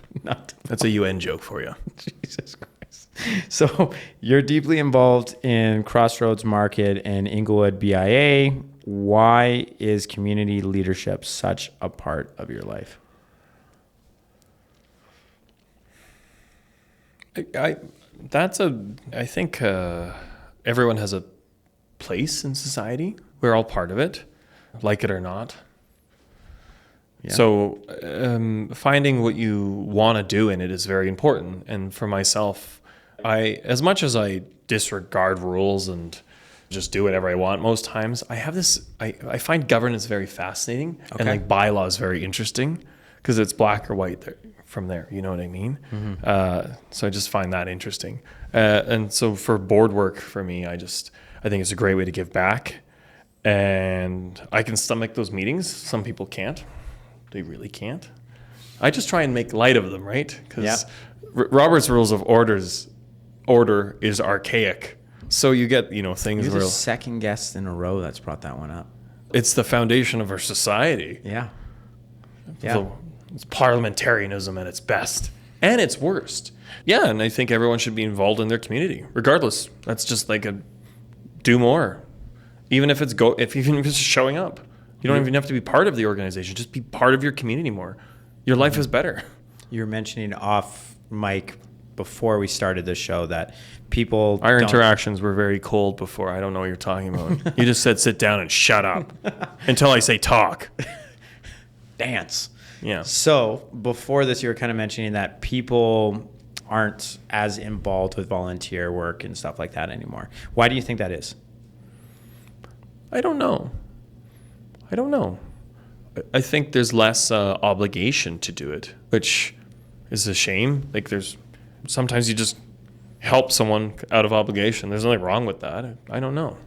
That's a UN joke for you. Jesus Christ. So you're deeply involved in Crossroads Market and Inglewood BIA. Why is community leadership such a part of your life? I think everyone has a place in society. We're all part of it, like it or not. Yeah. So finding what you want to do in it is very important. And for myself, as much as I disregard rules and just do whatever I want most times, I have this, I find governance very fascinating. Okay. And like bylaws very interesting because it's black or white from there. You know what I mean? Mm-hmm. So I just find that interesting. And so for board work for me, I think it's a great way to give back, and I can stomach those meetings. Some people can't. They really can't. I just try and make light of them, right? Because Robert's Rules of Order is archaic. So you get, things. You're the second guest in a row that's brought that one up. It's the foundation of our society. Yeah. It's parliamentarianism at its best and its worst. Yeah, and I think everyone should be involved in their community, regardless. That's just like do more, even if it's showing up. You don't even have to be part of the organization. Just be part of your community more. Your life is better. You were mentioning off mic before we started the show that our interactions were very cold before. I don't know what you're talking about. You just said sit down and shut up until I say talk. Dance. Yeah. So before this, you were kind of mentioning that people aren't as involved with volunteer work and stuff like that anymore. Why do you think that is? I don't know. I think there's less obligation to do it, which is a shame. Like sometimes you just help someone out of obligation. There's nothing wrong with that. I don't know.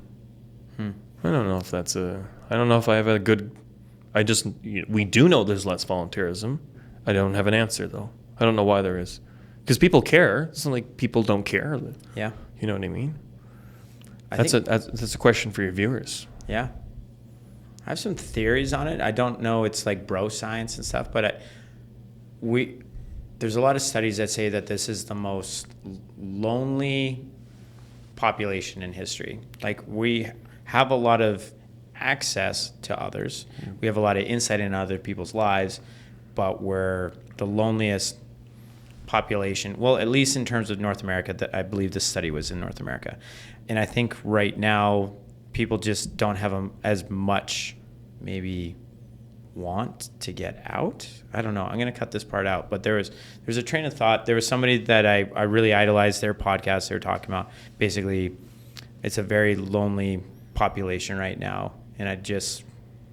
I don't know if I don't know if I have a good, we do know there's less volunteerism. I don't have an answer though. I don't know why there is. Because people care. It's not like people don't care. Yeah. You know what I mean? That's a question for your viewers. Yeah. I have some theories on it. I don't know. It's like bro science and stuff, but there's a lot of studies that say that this is the most lonely population in history. Like, we have a lot of access to others. We have a lot of insight into other people's lives, but we're the loneliest population. Well, at least in terms of North America, that I believe this study was in North America. And I think right now people just don't have as much maybe want to get out. I don't know. I'm going to cut this part out, but there's a train of thought. There was somebody that I really idolized their podcast. They were talking about basically it's a very lonely population right now. And I just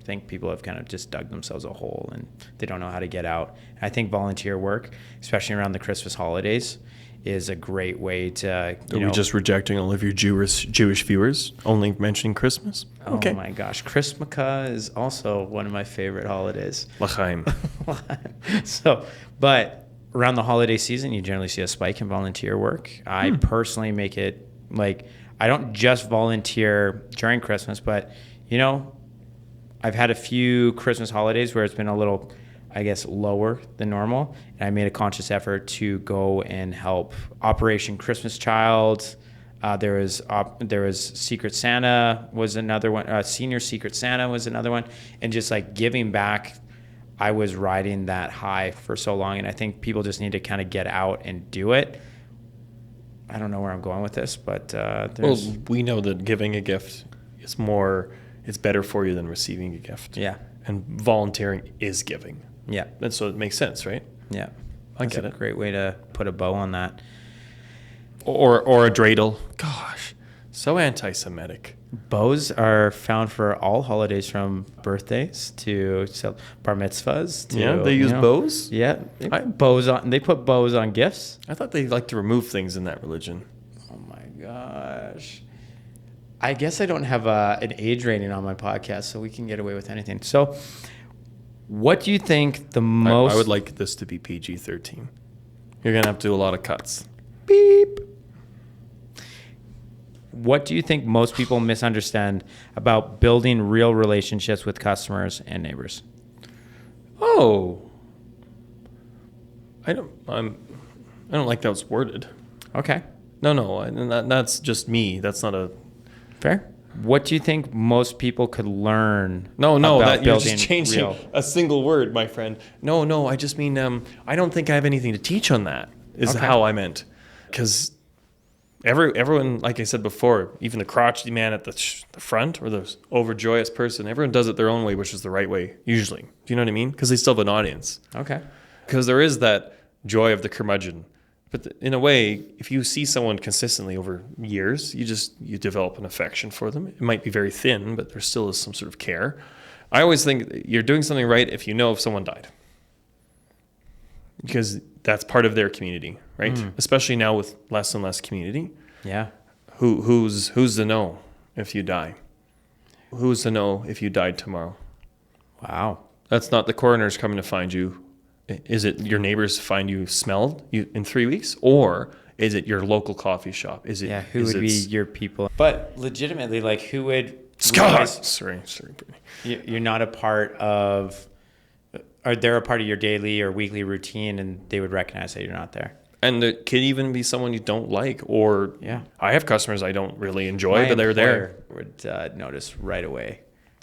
think people have kind of just dug themselves a hole and they don't know how to get out. I think volunteer work, especially around the Christmas holidays, is a great way to, Are we just rejecting all of your Jewish viewers, only mentioning Christmas? Okay. Oh my gosh. Christmaka is also one of my favorite holidays. L'chaim. But around the holiday season, you generally see a spike in volunteer work. I personally make it like, I don't just volunteer during Christmas, but I've had a few Christmas holidays where it's been a little, I guess, lower than normal. And I made a conscious effort to go and help Operation Christmas Child. There was Secret Santa was another one. Senior Secret Santa was another one. And just like giving back, I was riding that high for so long. And I think people just need to kind of get out and do it. I don't know where I'm going with this, but we know that giving a gift is it's better for you than receiving a gift. Yeah. And volunteering is giving. Yeah. And so it makes sense, right? Yeah. That's a great way to put a bow on that. Or a dreidel. Gosh, so anti-Semitic. Bows are found for all holidays, from birthdays to bar mitzvahs. They use bows? Yeah. They put bows on gifts. I thought they like to remove things in that religion. Oh my gosh. I guess I don't have an age rating on my podcast, so we can get away with anything. So what do you think the most... I would like this to be PG-13. You're going to have to do a lot of cuts. Beep. What do you think most people misunderstand about building real relationships with customers and neighbors? Oh. I don't like how it's worded. Okay. No. That's just me. That's not a... Fair. What do you think most people could learn? That you're just changing a single word, my friend. No, I just mean I don't think I have anything to teach on that. How I meant, because everyone, like I said before, even the crotchety man at the front or the overjoyous person, everyone does it their own way, which is the right way usually. Do you know what I mean? Because they still have an audience. Okay. Because there is that joy of the curmudgeon. But in a way, if you see someone consistently over years, you develop an affection for them. It might be very thin, but there still is some sort of care. I always think you're doing something right if you know if someone died, because that's part of their community, right? Especially now with less and less community. Yeah. Who's to know if you die? Who's to know if you died tomorrow? Wow. That's not the coroner's coming to find you. Is it your neighbors find you smelled in 3 weeks? Or is it your local coffee shop? Who would be your people? But legitimately, like, who would... Scott! Sorry. You're not a part of... Or they're a part of your daily or weekly routine, and they would recognize that you're not there. And it could even be someone you don't like, or... Yeah. I have customers I don't really enjoy, but they're there. Would notice right away.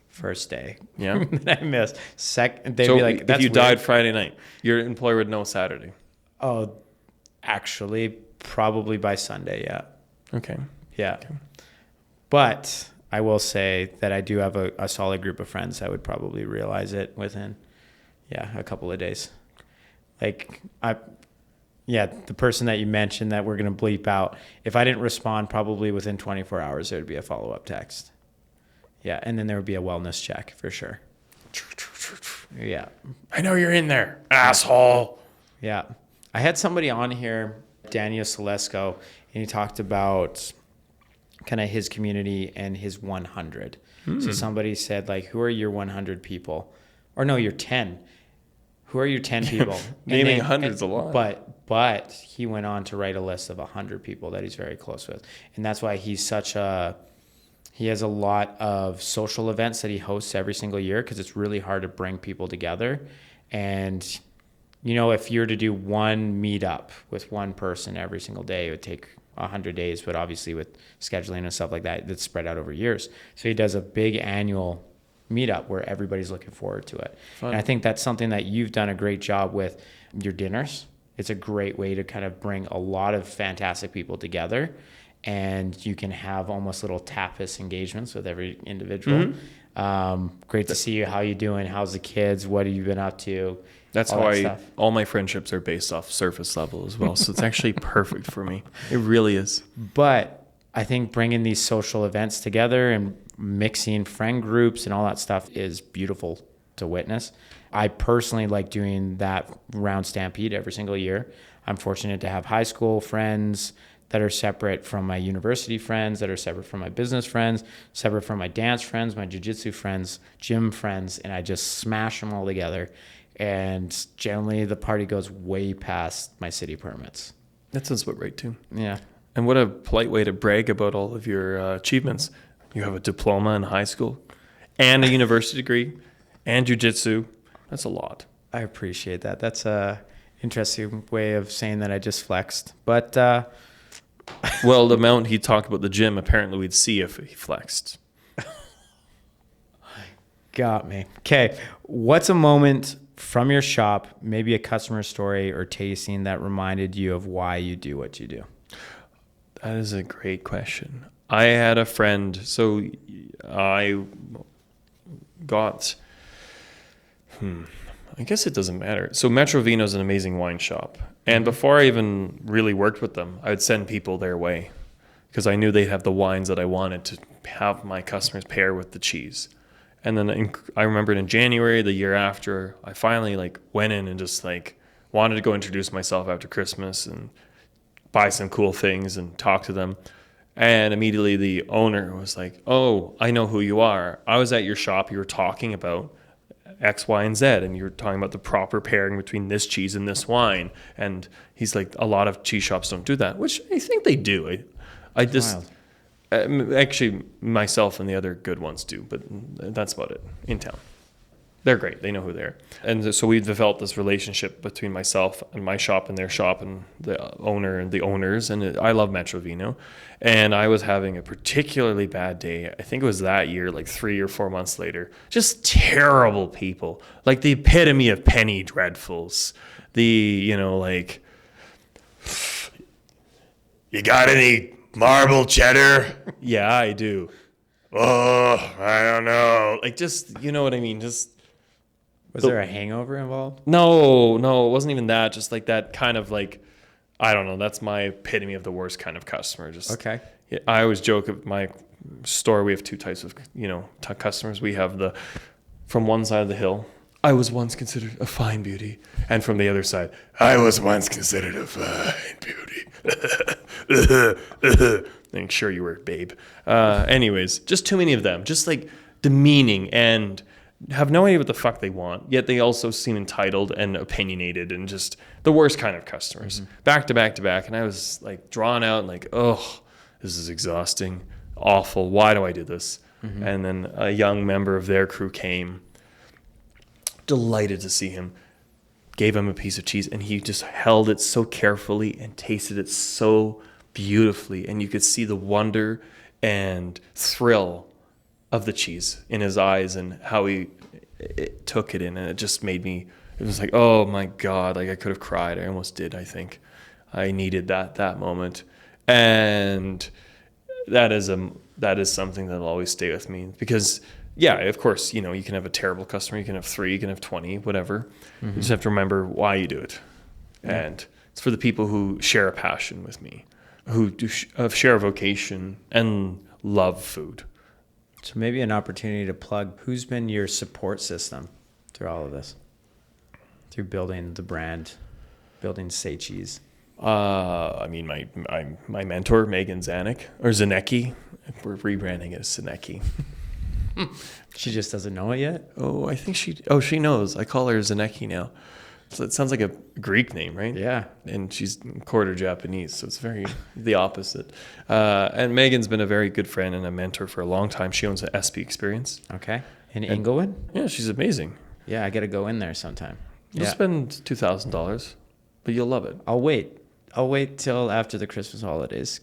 First day. Yeah. that I missed. They'd so be like, if you died Friday night, your employer would know Saturday. Oh, actually, probably by Sunday, yeah. Okay. Yeah. Okay. But I will say that I do have a solid group of friends that would probably realize it within, a couple of days. Like, the person that you mentioned that we're going to bleep out, if I didn't respond probably within 24 hours, there would be a follow-up text. Yeah, and then there would be a wellness check for sure. Yeah. I know you're in there, asshole. Yeah. I had somebody on here, Daniel Selesco, and he talked about kind of his community and his 100. So somebody said, like, who are your 100 people? Or no, your 10. Who are your 10 people? Naming 100 is a lot. But he went on to write a list of 100 people that he's very close with. And that's why he's such a He has a lot of social events that he hosts every single year because it's really hard to bring people together. And, if you were to do one meetup with one person every single day, it would take 100 days. But obviously with scheduling and stuff like that, it's spread out over years. So he does a big annual meetup where everybody's looking forward to it. Fun. And I think that's something that you've done a great job with your dinners. It's a great way to kind of bring a lot of fantastic people together. And you can have almost little tapas engagements with every individual. Great to see you. How you doing? How's the kids? What have you been up to? That's how all my friendships are based off surface level as well. So it's actually perfect for me. It really is. But I think bringing these social events together and mixing friend groups and all that stuff is beautiful to witness. I personally like doing that round stampede every single year. I'm fortunate to have high school friends that are separate from my university friends, that are separate from my business friends, separate from my dance friends, my jiu-jitsu friends, gym friends, and I just smash them all together. And generally the party goes way past my city permits. That sounds about right too. Yeah. And what a polite way to brag about all of your achievements. You have a diploma in high school and a university degree and jiu-jitsu. That's a lot. I appreciate that. That's a interesting way of saying that I just flexed. But well, the amount he talked about the gym, apparently we'd see if he flexed. Got me. Okay. What's a moment from your shop, maybe a customer story or tasting that reminded you of why you do what you do? That is a great question. I had a friend, so I got, I guess it doesn't matter. So Metro Vino is an amazing wine shop. And before I even really worked with them, I would send people their way because I knew they'd have the wines that I wanted to have my customers pair with the cheese. And then I remembered in January, the year after, I finally went in and just wanted to go introduce myself after Christmas and buy some cool things and talk to them. And immediately the owner was like, "Oh, I know who you are. I was at your shop. You were talking about X, Y, and Z, and you're talking about the proper pairing between this cheese and this wine." And he's like, "A lot of cheese shops don't do that," which I think they do. I just actually myself and the other good ones do, but that's about it in town. They're great. They know who they are. And so we've developed this relationship between myself and my shop and their shop and the owner and the owners. And I love Metro Vino. And I was having a particularly bad day. I think it was that year, 3 or 4 months later. Just terrible people. Like the epitome of penny dreadfuls. You got any marble cheddar? Yeah, I do. Oh, I don't know. You know what I mean? Was there a hangover involved? No, it wasn't even that. Just that kind of I don't know. That's my epitome of the worst kind of customer. Okay. I always joke at my store, we have two types of, customers. We have from one side of the hill, "I was once considered a fine beauty." And from the other side, "I was once considered a fine beauty." I'm sure you were, babe. Anyways, just too many of them. Just demeaning and have no idea what the fuck they want, yet they also seem entitled and opinionated and just the worst kind of customers. Back to back to back. And I was drawn out and oh, this is exhausting, awful. Why do I do this? And then a young member of their crew came, delighted to see him, gave him a piece of cheese, and he just held it so carefully and tasted it so beautifully. And you could see the wonder and thrill of the cheese in his eyes and how he took it in. And it just made me, it was oh my God, I could have cried. I almost did, I think. I needed that moment. And that is something that'll always stay with me because, yeah, of course, you can have a terrible customer. You can have 3, you can have 20, whatever. You just have to remember why you do it. And it's for the people who share a passion with me, who share a vocation and love food. So maybe an opportunity to plug, who's been your support system through all of this? Through building the brand, building Say Cheese? My mentor, Megan Zanecki. We're rebranding it as Zanecki. She just doesn't know it yet? Oh, I think she knows. I call her Zanecki now. So it sounds like a Greek name, right? Yeah. And she's quarter Japanese, so it's very the opposite. And Megan's been a very good friend and a mentor for a long time. She owns an SP Experience. Okay. In Inglewood? Yeah, she's amazing. Yeah, I got to go in there sometime. You'll spend $2,000, but you'll love it. I'll wait. I'll wait till after the Christmas holidays.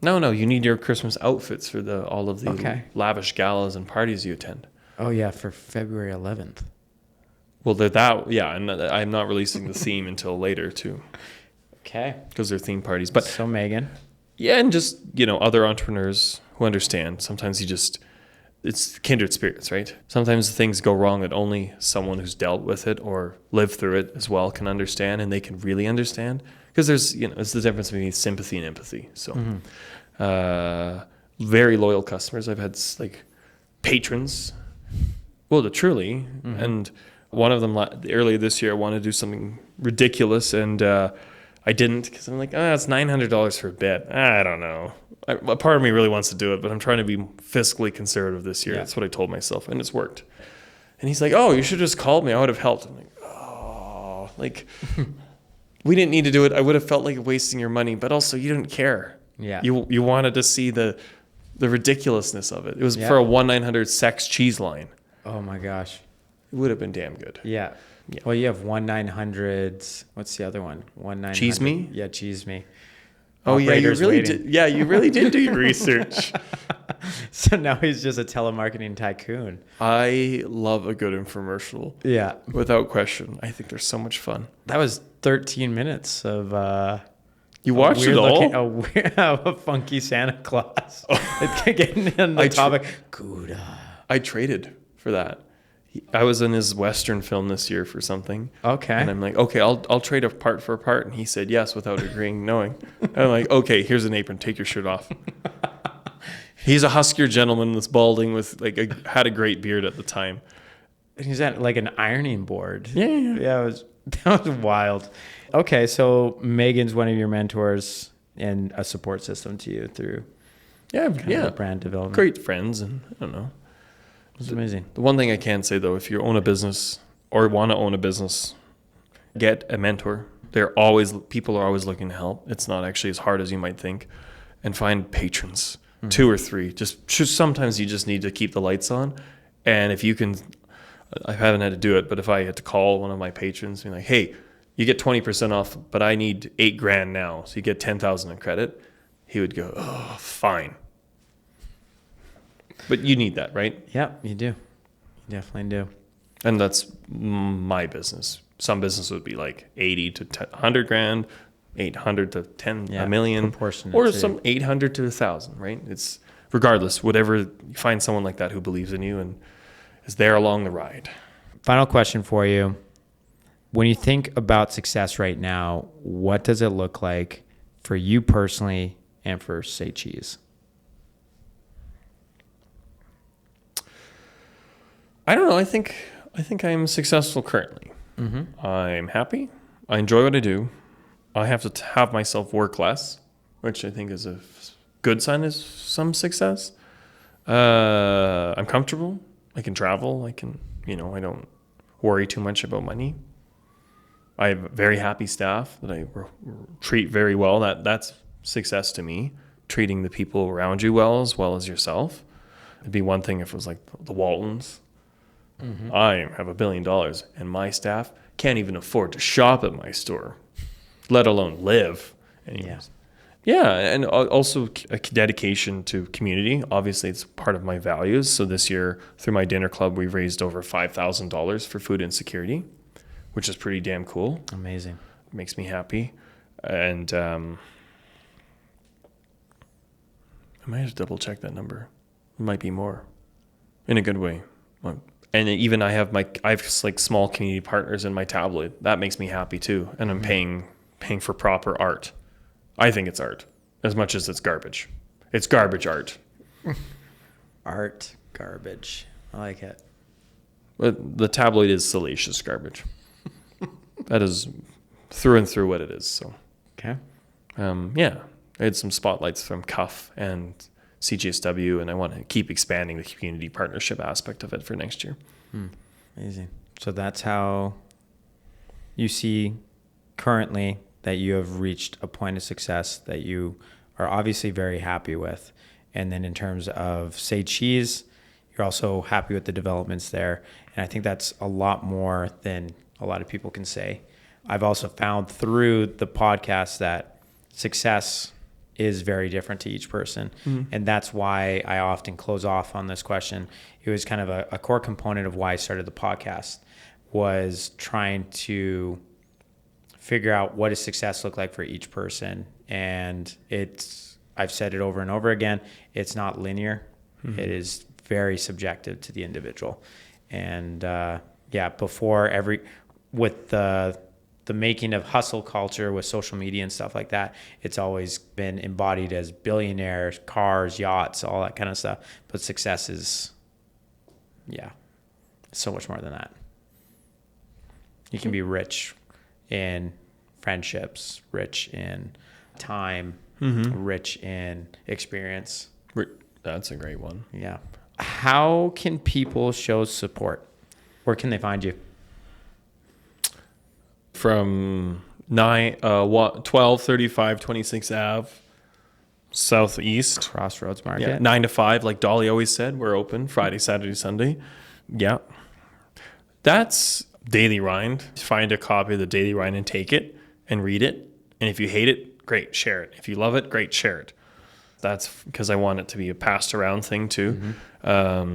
No, you need your Christmas outfits for all of the lavish galas and parties you attend. Oh, yeah, for February 11th. Well, and I'm not releasing the theme until later, too. Okay. Because they're theme parties. But so, Megan. Yeah, and just, other entrepreneurs who understand. Sometimes it's kindred spirits, right? Sometimes things go wrong that only someone who's dealt with it or lived through it as well can understand, and they can really understand. Because there's, it's the difference between sympathy and empathy. So, very loyal customers. I've had like patrons. Well, truly. And one of them earlier this year wanted to do something ridiculous, and I didn't, because I'm like, it's $900 for a bit. I don't know. A part of me really wants to do it, but I'm trying to be fiscally conservative this year. Yeah. That's what I told myself, and it's worked. And he's like, oh, you should have just called me. I would have helped. I'm like, we didn't need to do it. I would have felt like wasting your money, but also you didn't care. Yeah. You wanted to see the ridiculousness of it. It was for a 1-900 sex cheese line. Oh my gosh. It would have been damn good. Yeah. Well, you have 1-900. What's the other one? 1-900. Cheese Me? Yeah, Cheese Me. Oh yeah, you really did. Yeah, you really did do your research. So now he's just a telemarketing tycoon. I love a good infomercial. Yeah, without question. I think they're so much fun. That was 13 minutes of. You watched it all? A funky Santa Claus. Getting on the topic. Gouda. I traded for that. I was in his Western film this year for something. Okay. And I'm like, okay, I'll trade a part for a part. And he said yes without agreeing, knowing. And I'm like, okay, here's an apron. Take your shirt off. He's a huskier gentleman that's balding with had a great beard at the time. He's at like an ironing board. Yeah. That was wild. Okay, so Megan's one of your mentors and a support system to you through brand development. Great friends, and I don't know. It's amazing. The one thing I can say, though, if you own a business or want to own a business, get a mentor. People are always looking to help. It's not actually as hard as you might think. And find patrons, 2 or 3. Just sometimes you just need to keep the lights on. And if you can, I haven't had to do it, but if I had to call one of my patrons and be like, hey, you get 20% off, but I need $8,000 now, so you get 10,000 in credit, he would go, oh, fine. But you need that, right? Yeah, you do. You definitely do. And that's my business. Some business would be like 80 to 100 grand, 800 to 10 a million, or some 800 to 1,000, right? It's regardless, whatever, you find someone like that who believes in you and is there along the ride. Final question for you. When you think about success right now, what does it look like for you personally and for Say Cheese? I don't know. I think I'm successful currently. I'm happy. I enjoy what I do. I have to have myself work less, which I think is a good sign of some success. I'm comfortable. I can travel. I don't worry too much about money. I have very happy staff that I treat very well. That's success to me. Treating the people around you well as yourself. It'd be one thing if it was like the Waltons. I have $1 billion and my staff can't even afford to shop at my store, let alone live. And also a dedication to community. Obviously, it's part of my values. So this year, through my dinner club, we've raised over $5,000 for food insecurity, which is pretty damn cool. Amazing. It makes me happy. And I might have to double check that number. It might be more, in a good way. And even I have like small community partners in my tabloid. That makes me happy too. And I'm paying for proper art. I think it's art as much as it's garbage. It's garbage art. Art garbage. I like it. But the tabloid is salacious garbage. That is through and through what it is. So okay. I had some spotlights from Cuff and CGSW, and I want to keep expanding the community partnership aspect of it for next year. Amazing. So that's how you see currently that you have reached a point of success that you are obviously very happy with? And then in terms of Say Cheese, you're also happy with the developments there. And I think that's a lot more than a lot of people can say. I've also found through the podcast that success is very different to each person. And that's why I often close off on this question. It was kind of a core component of why I started the podcast, was trying to figure out what does success look like for each person. And I've said it over and over again, it's not linear. It is very subjective to the individual. And with the making of hustle culture with social media and stuff like that, it's always been embodied as billionaires, cars, yachts, all that kind of stuff. But success is, so much more than that. You can be rich in friendships, rich in time, rich in experience. That's a great one. Yeah. How can people show support? Where can they find you? From 1235 26 Ave, southeast. Crossroads Market. Yeah, 9 to 5, like Dolly always said, we're open Friday, Saturday, Sunday. Yeah. That's Daily Rind. Find a copy of the Daily Rind and take it and read it. And if you hate it, great, share it. If you love it, great, share it. That's because I want it to be a passed around thing too. I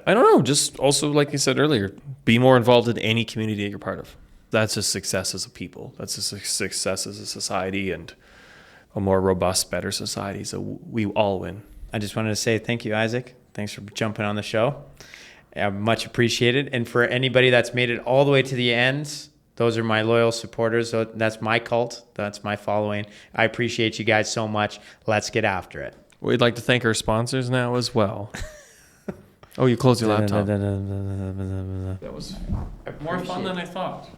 don't know, just also, like you said earlier, be more involved in any community that you're part of. That's a success as a people. That's a success as a society, and a more robust, better society. So we all win. I just wanted to say thank you, Isaac. Thanks for jumping on the show. Much appreciated. And for anybody that's made it all the way to the end, those are my loyal supporters. So that's my cult. That's my following. I appreciate you guys so much. Let's get after it. We'd like to thank our sponsors now as well. Oh, you closed your laptop. That was more fun than I thought.